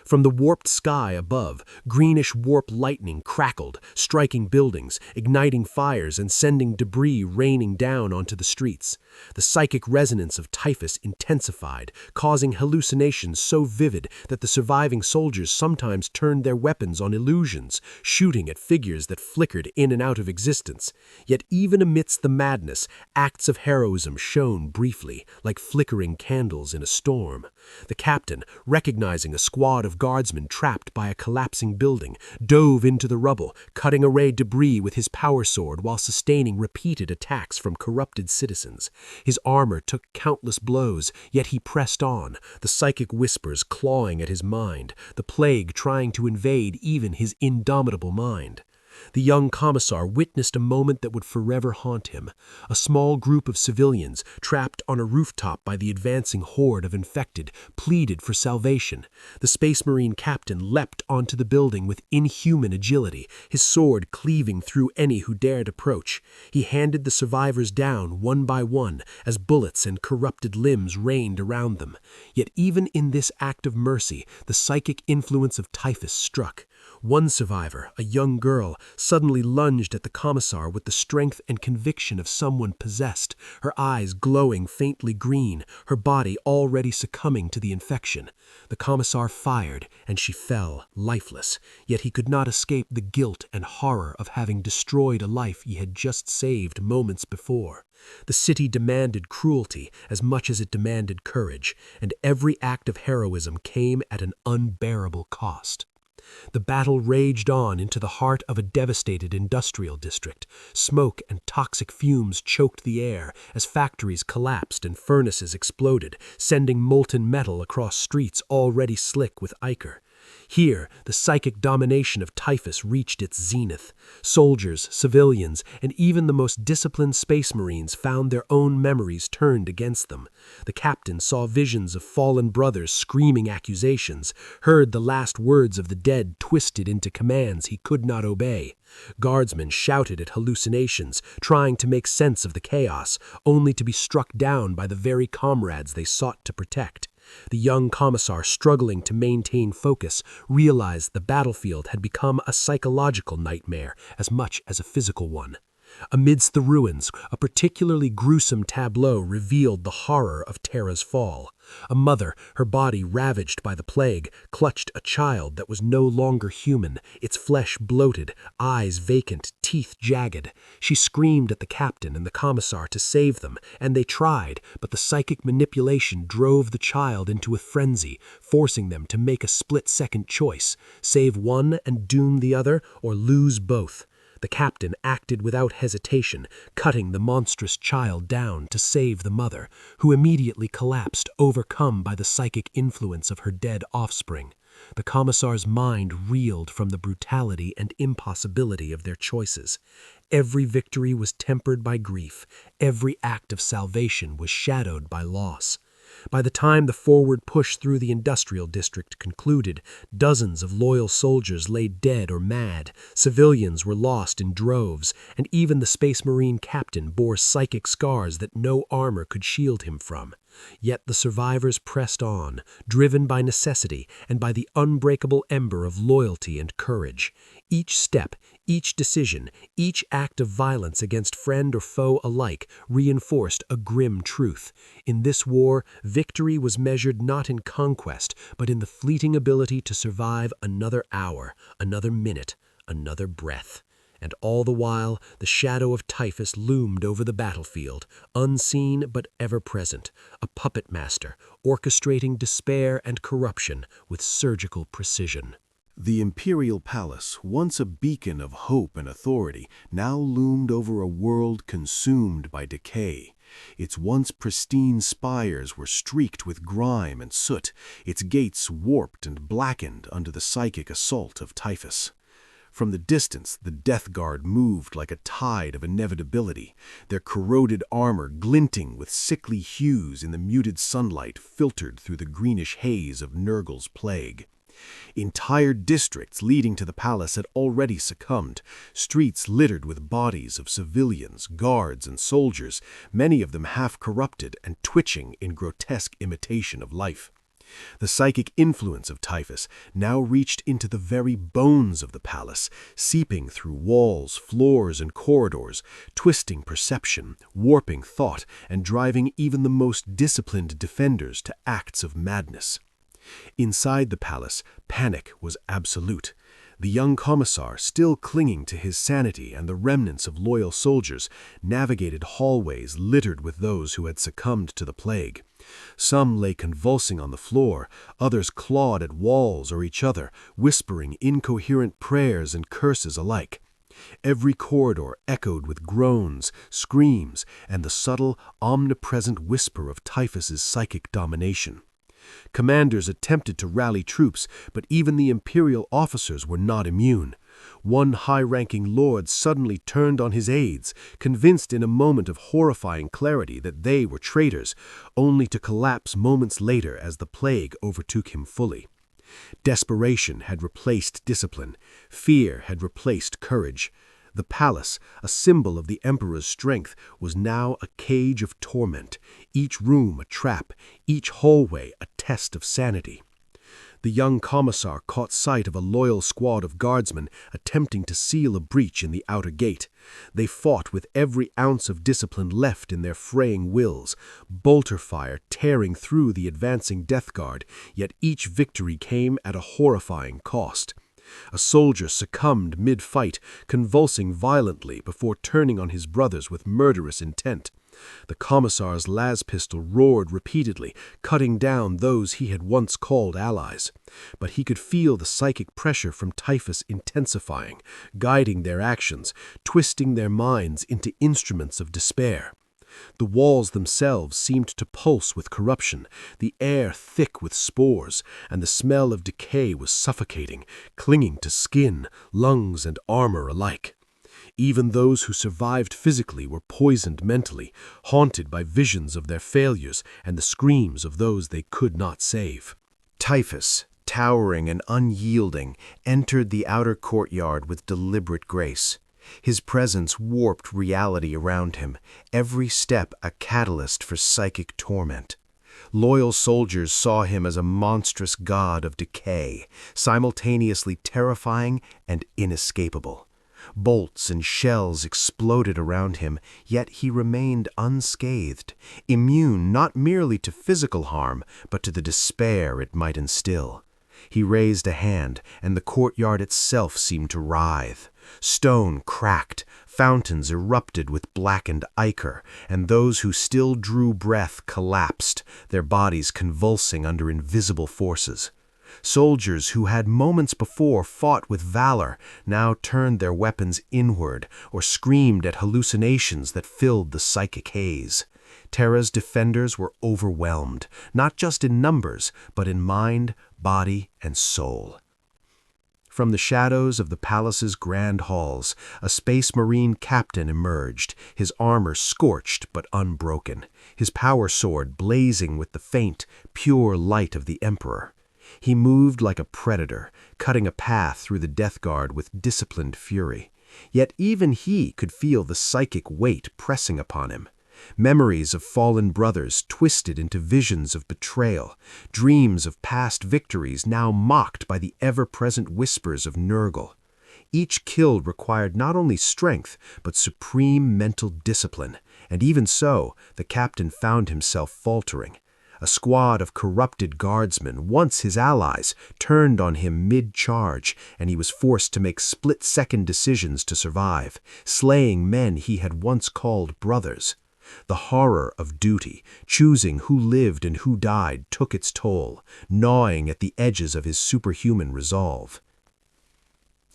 From the warped sky above, greenish warp lightning crackled, striking buildings, igniting fires, and sending debris raining down onto the streets. The psychic resonance of Typhus intensified, causing hallucinations so vivid that the surviving soldiers sometimes turned their weapons on illusions, shooting at figures that flickered in and out of existence. Yet even amidst the madness, acts of heroism shone briefly, like flickering candles in a storm. The captain, recognizing a squad of guardsmen trapped by a collapsing building, dove into the rubble, cutting away debris with his power sword while sustaining repeated attacks from corrupted citizens. His armor took countless blows, yet he pressed on, the psychic whispers clawing at his mind, the plague trying to invade even his indomitable mind. The young commissar witnessed a moment that would forever haunt him. A small group of civilians, trapped on a rooftop by the advancing horde of infected, pleaded for salvation. The Space Marine captain leapt onto the building with inhuman agility, his sword cleaving through any who dared approach. He handed the survivors down one by one as bullets and corrupted limbs rained around them. Yet even in this act of mercy, the psychic influence of Typhus struck. One survivor, a young girl, suddenly lunged at the commissar with the strength and conviction of someone possessed, her eyes glowing faintly green, her body already succumbing to the infection. The commissar fired, and she fell, lifeless, yet he could not escape the guilt and horror of having destroyed a life he had just saved moments before. The city demanded cruelty as much as it demanded courage, and every act of heroism came at an unbearable cost. The battle raged on into the heart of a devastated industrial district. Smoke and toxic fumes choked the air as factories collapsed and furnaces exploded, sending molten metal across streets already slick with ichor. Here, the psychic domination of Typhus reached its zenith. Soldiers, civilians, and even the most disciplined space marines found their own memories turned against them. The captain saw visions of fallen brothers screaming accusations, heard the last words of the dead twisted into commands he could not obey. Guardsmen shouted at hallucinations, trying to make sense of the chaos, only to be struck down by the very comrades they sought to protect. The young commissar, struggling to maintain focus, realized the battlefield had become a psychological nightmare as much as a physical one. Amidst the ruins, a particularly gruesome tableau revealed the horror of Terra's fall. A mother, her body ravaged by the plague, clutched a child that was no longer human, its flesh bloated, eyes vacant, teeth jagged. She screamed at the captain and the commissar to save them, and they tried, but the psychic manipulation drove the child into a frenzy, forcing them to make a split-second choice: save one and doom the other, or lose both. The captain acted without hesitation, cutting the monstrous child down to save the mother, who immediately collapsed, overcome by the psychic influence of her dead offspring. The commissar's mind reeled from the brutality and impossibility of their choices. Every victory was tempered by grief. Every act of salvation was shadowed by loss. By the time the forward push through the industrial district concluded, dozens of loyal soldiers lay dead or mad, civilians were lost in droves, and even the Space Marine captain bore psychic scars that no armor could shield him from. Yet the survivors pressed on, driven by necessity and by the unbreakable ember of loyalty and courage. Each step, each decision, each act of violence against friend or foe alike reinforced a grim truth. In this war, victory was measured not in conquest, but in the fleeting ability to survive another hour, another minute, another breath. And all the while, the shadow of Typhus loomed over the battlefield, unseen but ever present, a puppet master, orchestrating despair and corruption with surgical precision. The Imperial Palace, once a beacon of hope and authority, now loomed over a world consumed by decay. Its once pristine spires were streaked with grime and soot, its gates warped and blackened under the psychic assault of Typhus. From the distance, the Death Guard moved like a tide of inevitability, their corroded armor glinting with sickly hues in the muted sunlight filtered through the greenish haze of Nurgle's Plague. Entire districts leading to the palace had already succumbed, streets littered with bodies of civilians, guards, and soldiers, many of them half-corrupted and twitching in grotesque imitation of life. The psychic influence of Typhus now reached into the very bones of the palace, seeping through walls, floors, and corridors, twisting perception, warping thought, and driving even the most disciplined defenders to acts of madness. Inside the palace, panic was absolute. The young commissar, still clinging to his sanity and the remnants of loyal soldiers, navigated hallways littered with those who had succumbed to the plague. Some lay convulsing on the floor, others clawed at walls or each other, whispering incoherent prayers and curses alike. Every corridor echoed with groans, screams, and the subtle, omnipresent whisper of Typhus's psychic domination. Commanders attempted to rally troops, but even the Imperial officers were not immune. One high-ranking lord suddenly turned on his aides, convinced in a moment of horrifying clarity that they were traitors, only to collapse moments later as the plague overtook him fully. Desperation had replaced discipline. Fear had replaced courage. The palace, a symbol of the Emperor's strength, was now a cage of torment, each room a trap, each hallway a test of sanity. The young commissar caught sight of a loyal squad of guardsmen attempting to seal a breach in the outer gate. They fought with every ounce of discipline left in their fraying wills, bolter fire tearing through the advancing death guard, yet each victory came at a horrifying cost. A soldier succumbed mid-fight, convulsing violently before turning on his brothers with murderous intent. The commissar's las pistol roared repeatedly, cutting down those he had once called allies. But he could feel the psychic pressure from Typhus intensifying, guiding their actions, twisting their minds into instruments of despair. The walls themselves seemed to pulse with corruption, the air thick with spores, and the smell of decay was suffocating, clinging to skin, lungs, and armor alike. Even those who survived physically were poisoned mentally, haunted by visions of their failures and the screams of those they could not save. Typhus, towering and unyielding, entered the outer courtyard with deliberate grace. His presence warped reality around him, every step a catalyst for psychic torment. Loyal soldiers saw him as a monstrous god of decay, simultaneously terrifying and inescapable. Bolts and shells exploded around him, yet he remained unscathed, immune not merely to physical harm, but to the despair it might instill. He raised a hand, and the courtyard itself seemed to writhe. Stone cracked, fountains erupted with blackened ichor, and those who still drew breath collapsed, their bodies convulsing under invisible forces. Soldiers who had moments before fought with valor now turned their weapons inward or screamed at hallucinations that filled the psychic haze. Terra's defenders were overwhelmed, not just in numbers, but in mind, body, and soul. From the shadows of the palace's grand halls, a space marine captain emerged, his armor scorched but unbroken, his power sword blazing with the faint, pure light of the Emperor. He moved like a predator, cutting a path through the death guard with disciplined fury. Yet even he could feel the psychic weight pressing upon him. Memories of fallen brothers twisted into visions of betrayal, dreams of past victories now mocked by the ever-present whispers of Nurgle. Each kill required not only strength, but supreme mental discipline, and even so, the captain found himself faltering. A squad of corrupted guardsmen, once his allies, turned on him mid-charge, and he was forced to make split-second decisions to survive, slaying men he had once called brothers. The horror of duty, choosing who lived and who died, took its toll, gnawing at the edges of his superhuman resolve.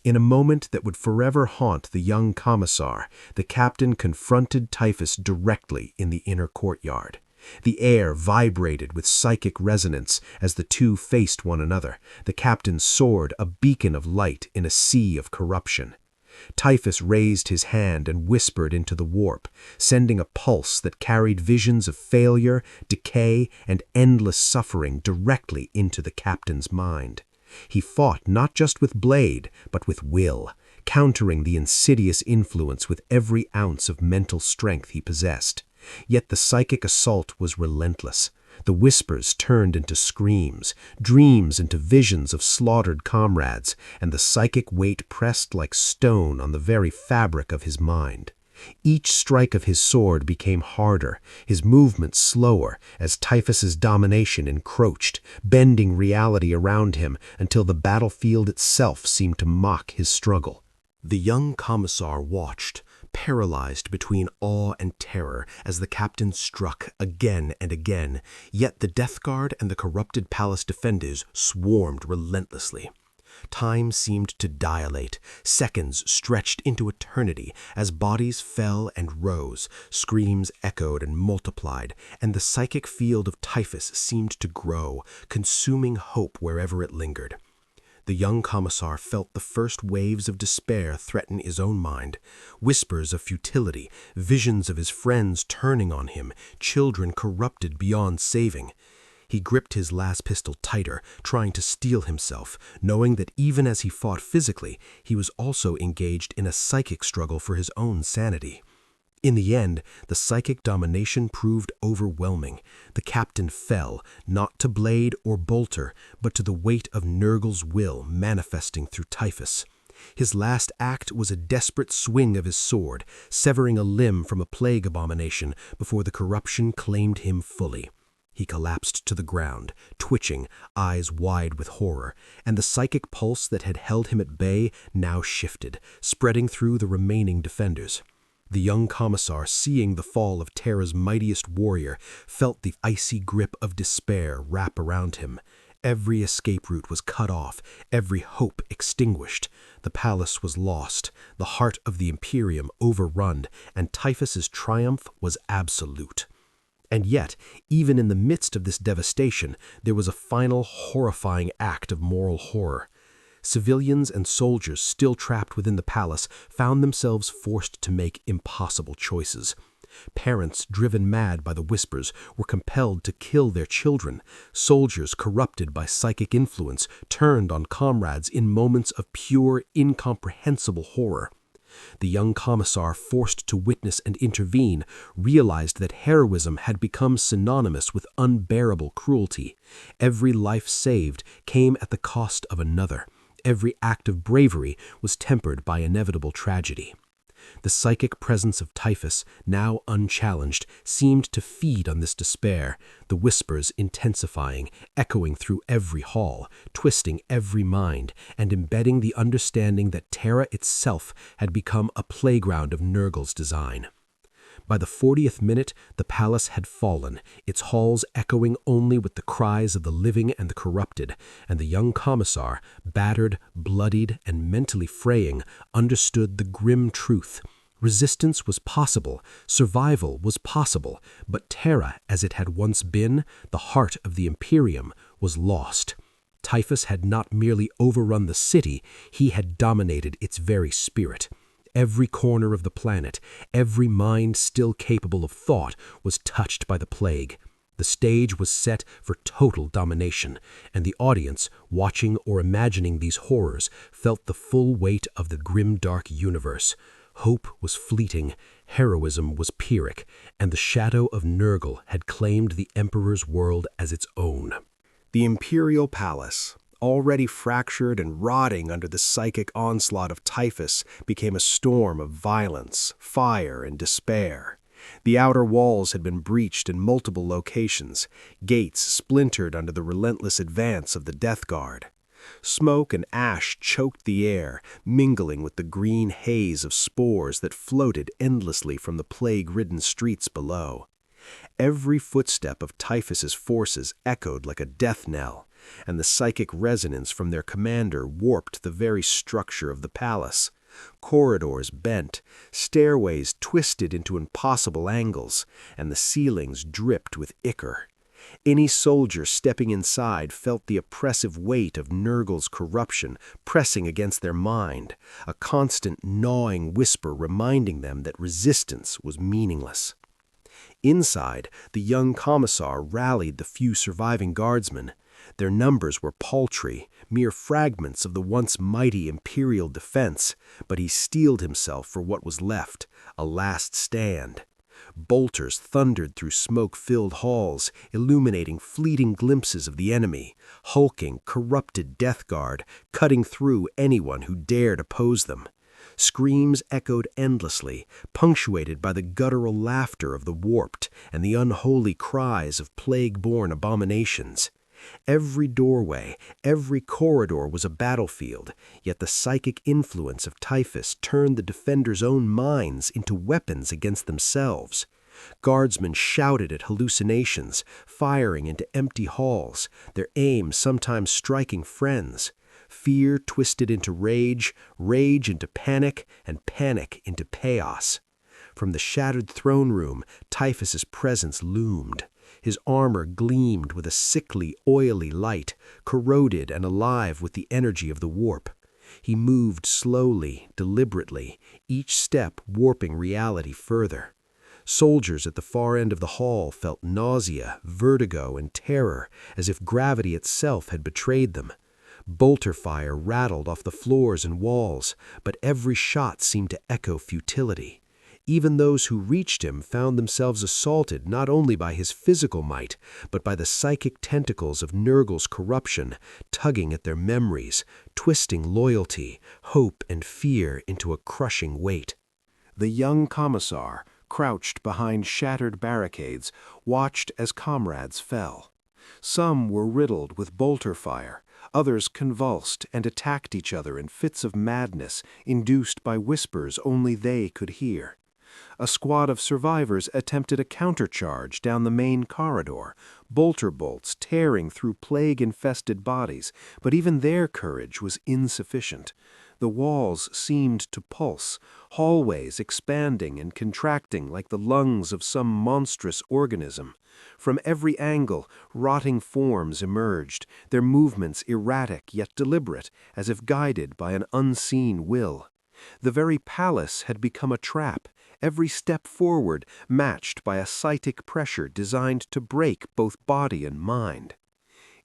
In a moment that would forever haunt the young commissar, the captain confronted Typhus directly in the inner courtyard. The air vibrated with psychic resonance as the two faced one another, the captain's sword a beacon of light in a sea of corruption. Typhus raised his hand and whispered into the warp, sending a pulse that carried visions of failure, decay, and endless suffering directly into the captain's mind. He fought not just with blade, but with will, countering the insidious influence with every ounce of mental strength he possessed. Yet the psychic assault was relentless. The whispers turned into screams, dreams into visions of slaughtered comrades, and the psychic weight pressed like stone on the very fabric of his mind. Each strike of his sword became harder, his movements slower, as Typhus's domination encroached, bending reality around him until the battlefield itself seemed to mock his struggle. The young commissar watched, paralyzed between awe and terror as the captain struck again and again, yet the death guard and the corrupted palace defenders swarmed relentlessly. Time seemed to dilate, seconds stretched into eternity as bodies fell and rose, screams echoed and multiplied, and the psychic field of Typhus seemed to grow, consuming hope wherever it lingered. The young commissar felt the first waves of despair threaten his own mind, whispers of futility, visions of his friends turning on him, children corrupted beyond saving. He gripped his las pistol tighter, trying to steel himself, knowing that even as he fought physically, he was also engaged in a psychic struggle for his own sanity. In the end, the psychic domination proved overwhelming. The captain fell, not to blade or bolter, but to the weight of Nurgle's will manifesting through Typhus. His last act was a desperate swing of his sword, severing a limb from a plague abomination before the corruption claimed him fully. He collapsed to the ground, twitching, eyes wide with horror, and the psychic pulse that had held him at bay now shifted, spreading through the remaining defenders. The young commissar, seeing the fall of Terra's mightiest warrior, felt the icy grip of despair wrap around him. Every escape route was cut off, every hope extinguished. The palace was lost, the heart of the Imperium overrun, and Typhus's triumph was absolute. And yet, even in the midst of this devastation, there was a final horrifying act of moral horror. Civilians and soldiers still trapped within the palace found themselves forced to make impossible choices. Parents, driven mad by the whispers, were compelled to kill their children. Soldiers, corrupted by psychic influence, turned on comrades in moments of pure, incomprehensible horror. The young commissar, forced to witness and intervene, realized that heroism had become synonymous with unbearable cruelty. Every life saved came at the cost of another. Every act of bravery was tempered by inevitable tragedy. The psychic presence of Typhus, now unchallenged, seemed to feed on this despair, the whispers intensifying, echoing through every hall, twisting every mind, and embedding the understanding that Terra itself had become a playground of Nurgle's design. By the 40th minute, the palace had fallen, its halls echoing only with the cries of the living and the corrupted, and the young commissar, battered, bloodied, and mentally fraying, understood the grim truth. Resistance was possible, survival was possible, but Terra, as it had once been, the heart of the Imperium, was lost. Typhus had not merely overrun the city, he had dominated its very spirit. Every corner of the planet, every mind still capable of thought, was touched by the plague. The stage was set for total domination, and the audience, watching or imagining these horrors, felt the full weight of the grimdark universe. Hope was fleeting, heroism was Pyrrhic, and the shadow of Nurgle had claimed the Emperor's world as its own. The Imperial Palace, already fractured and rotting under the psychic onslaught of Typhus, became a storm of violence, fire, and despair. The outer walls had been breached in multiple locations, gates splintered under the relentless advance of the Death Guard. Smoke and ash choked the air, mingling with the green haze of spores that floated endlessly from the plague-ridden streets below. Every footstep of Typhus's forces echoed like a death knell, and the psychic resonance from their commander warped the very structure of the palace. Corridors bent, stairways twisted into impossible angles, and the ceilings dripped with ichor. Any soldier stepping inside felt the oppressive weight of Nurgle's corruption pressing against their mind, a constant gnawing whisper reminding them that resistance was meaningless. Inside, the young commissar rallied the few surviving guardsmen. Their numbers were paltry, mere fragments of the once mighty imperial defense, but he steeled himself for what was left, a last stand. Bolters thundered through smoke-filled halls, illuminating fleeting glimpses of the enemy, hulking, corrupted Death Guard, cutting through anyone who dared oppose them. Screams echoed endlessly, punctuated by the guttural laughter of the warped and the unholy cries of plague-born abominations. Every doorway, every corridor was a battlefield, yet the psychic influence of Typhus turned the defenders' own minds into weapons against themselves. Guardsmen shouted at hallucinations, firing into empty halls, their aim sometimes striking friends. Fear twisted into rage, rage into panic, and panic into chaos. From the shattered throne room, Typhus's presence loomed. His armor gleamed with a sickly, oily light, corroded and alive with the energy of the warp. He moved slowly, deliberately, each step warping reality further. Soldiers at the far end of the hall felt nausea, vertigo, and terror, as if gravity itself had betrayed them. Bolter fire rattled off the floors and walls, but every shot seemed to echo futility. Even those who reached him found themselves assaulted not only by his physical might, but by the psychic tentacles of Nurgle's corruption, tugging at their memories, twisting loyalty, hope, and fear into a crushing weight. The young commissar, crouched behind shattered barricades, watched as comrades fell. Some were riddled with bolter fire, others convulsed and attacked each other in fits of madness induced by whispers only they could hear. A squad of survivors attempted a countercharge down the main corridor, bolter bolts tearing through plague-infested bodies, but even their courage was insufficient. The walls seemed to pulse, hallways expanding and contracting like the lungs of some monstrous organism. From every angle, rotting forms emerged, their movements erratic yet deliberate, as if guided by an unseen will. The very palace had become a trap, every step forward matched by a psychic pressure designed to break both body and mind.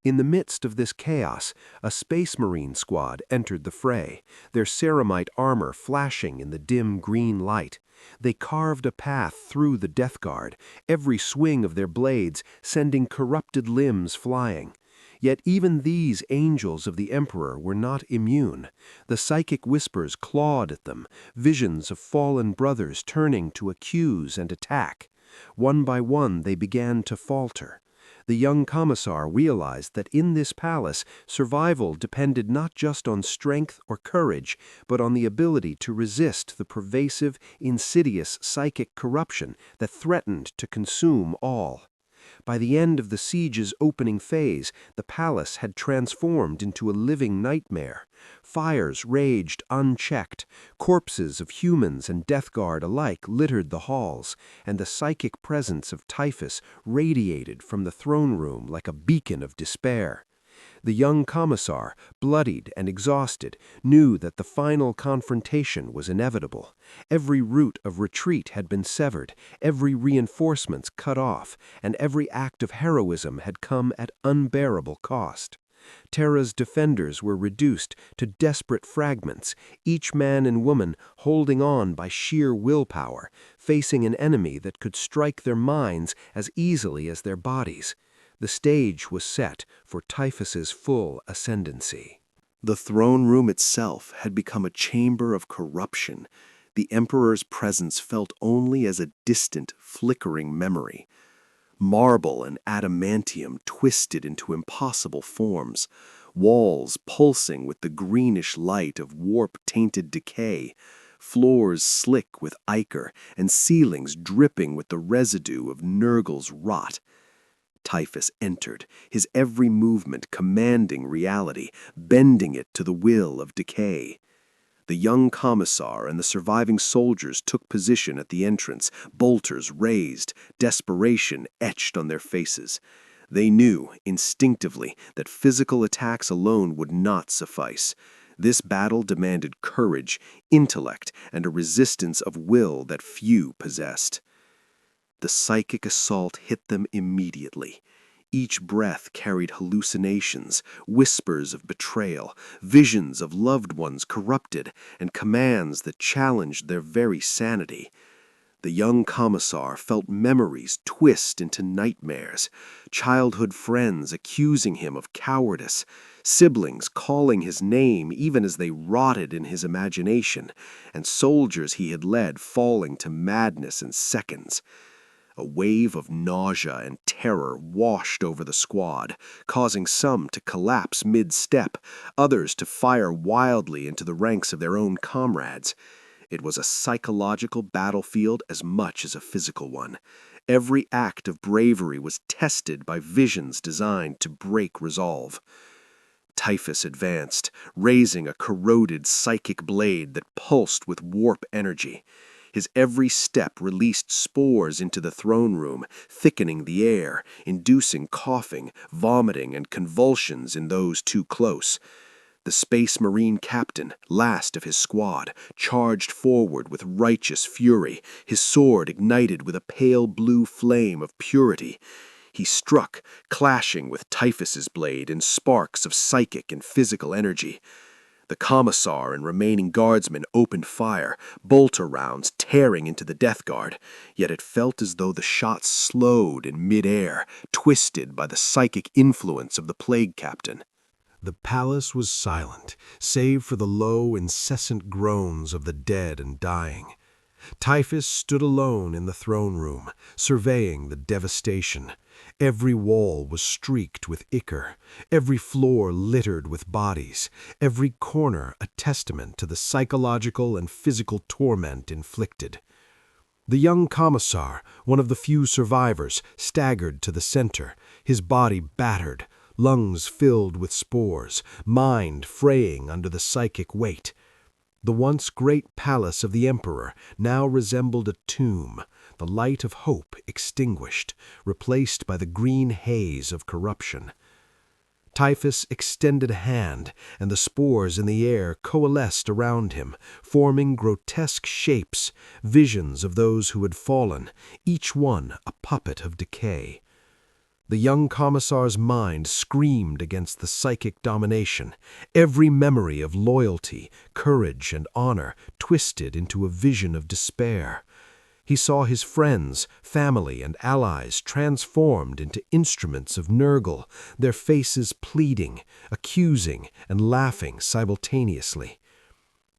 In the midst of this chaos, a Space Marine squad entered the fray, their ceramite armor flashing in the dim green light. They carved a path through the Death Guard, every swing of their blades sending corrupted limbs flying. Yet even these angels of the Emperor were not immune. The psychic whispers clawed at them, visions of fallen brothers turning to accuse and attack. One by one they began to falter. The young commissar realized that in this palace, survival depended not just on strength or courage, but on the ability to resist the pervasive, insidious psychic corruption that threatened to consume all. By the end of the siege's opening phase, the palace had transformed into a living nightmare. Fires raged unchecked, corpses of humans and Death Guard alike littered the halls, and the psychic presence of Typhus radiated from the throne room like a beacon of despair. The young commissar, bloodied and exhausted, knew that the final confrontation was inevitable. Every route of retreat had been severed, every reinforcement cut off, and every act of heroism had come at unbearable cost. Terra's defenders were reduced to desperate fragments, each man and woman holding on by sheer willpower, facing an enemy that could strike their minds as easily as their bodies. The stage was set for Typhus's full ascendancy. The throne room itself had become a chamber of corruption. The Emperor's presence felt only as a distant, flickering memory. Marble and adamantium twisted into impossible forms, walls pulsing with the greenish light of warp-tainted decay, floors slick with ichor, and ceilings dripping with the residue of Nurgle's rot. Typhus entered, his every movement commanding reality, bending it to the will of decay. The young commissar and the surviving soldiers took position at the entrance, bolters raised, desperation etched on their faces. They knew, instinctively, that physical attacks alone would not suffice. This battle demanded courage, intellect, and a resistance of will that few possessed. The psychic assault hit them immediately. Each breath carried hallucinations, whispers of betrayal, visions of loved ones corrupted, and commands that challenged their very sanity. The young commissar felt memories twist into nightmares, childhood friends accusing him of cowardice, siblings calling his name even as they rotted in his imagination, and soldiers he had led falling to madness in seconds. A wave of nausea and terror washed over the squad, causing some to collapse mid-step, others to fire wildly into the ranks of their own comrades. It was a psychological battlefield as much as a physical one. Every act of bravery was tested by visions designed to break resolve. Typhus advanced, raising a corroded psychic blade that pulsed with warp energy. His every step released spores into the throne room, thickening the air, inducing coughing, vomiting, and convulsions in those too close. The Space Marine captain, last of his squad, charged forward with righteous fury, his sword ignited with a pale blue flame of purity. He struck, clashing with Typhus's blade in sparks of psychic and physical energy. The commissar and remaining guardsmen opened fire, bolter rounds tearing into the death guard, yet it felt as though the shots slowed in mid-air, twisted by the psychic influence of the plague captain. The palace was silent, save for the low, incessant groans of the dead and dying. Typhus stood alone in the throne room, surveying the devastation. Every wall was streaked with ichor, every floor littered with bodies, every corner a testament to the psychological and physical torment inflicted. The young commissar, one of the few survivors, staggered to the center, his body battered, lungs filled with spores, mind fraying under the psychic weight. The once great palace of the emperor now resembled a tomb, the light of hope extinguished, replaced by the green haze of corruption. Typhus extended a hand, and the spores in the air coalesced around him, forming grotesque shapes, visions of those who had fallen, each one a puppet of decay. The young commissar's mind screamed against the psychic domination, every memory of loyalty, courage, and honor twisted into a vision of despair. He saw his friends, family, and allies transformed into instruments of Nurgle, their faces pleading, accusing, and laughing simultaneously.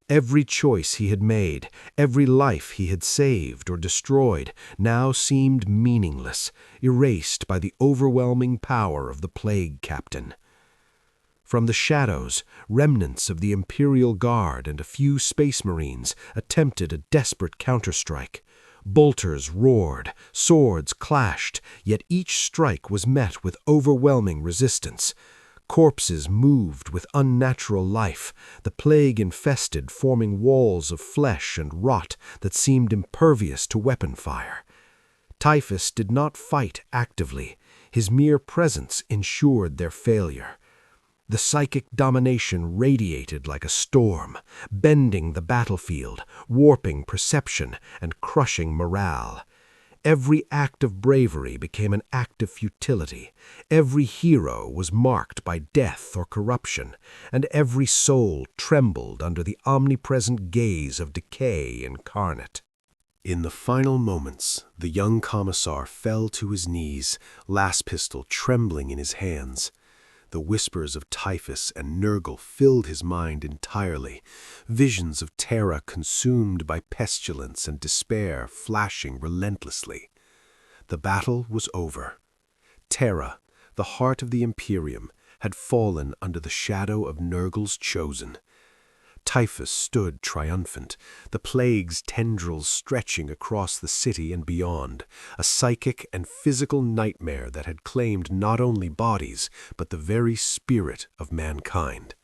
Every choice he had made, every life he had saved or destroyed, now seemed meaningless, erased by the overwhelming power of the plague captain. From the shadows, remnants of the Imperial Guard and a few Space Marines attempted a desperate counterstrike. Bolters roared, swords clashed, yet each strike was met with overwhelming resistance. Corpses moved with unnatural life, the plague infested, forming walls of flesh and rot that seemed impervious to weapon fire. Typhus did not fight actively. His mere presence ensured their failure. The psychic domination radiated like a storm, bending the battlefield, warping perception, and crushing morale. Every act of bravery became an act of futility. Every hero was marked by death or corruption, and every soul trembled under the omnipresent gaze of decay incarnate. In the final moments, the young commissar fell to his knees, las pistol trembling in his hands. The whispers of Typhus and Nurgle filled his mind entirely, visions of Terra consumed by pestilence and despair flashing relentlessly. The battle was over. Terra, the heart of the Imperium, had fallen under the shadow of Nurgle's chosen. Typhus stood triumphant, the plague's tendrils stretching across the city and beyond, a psychic and physical nightmare that had claimed not only bodies, but the very spirit of mankind.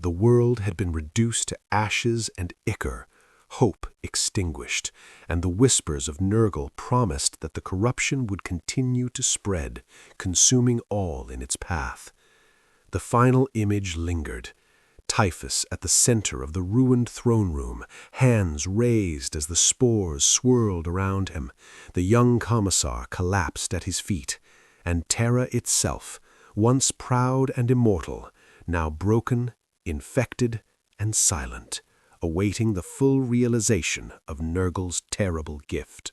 The world had been reduced to ashes and ichor, hope extinguished, and the whispers of Nurgle promised that the corruption would continue to spread, consuming all in its path. The final image lingered. Typhus at the center of the ruined throne room, hands raised as the spores swirled around him. The young commissar collapsed at his feet, and Terra itself, once proud and immortal, now broken, infected, and silent, awaiting the full realization of Nurgle's terrible gift.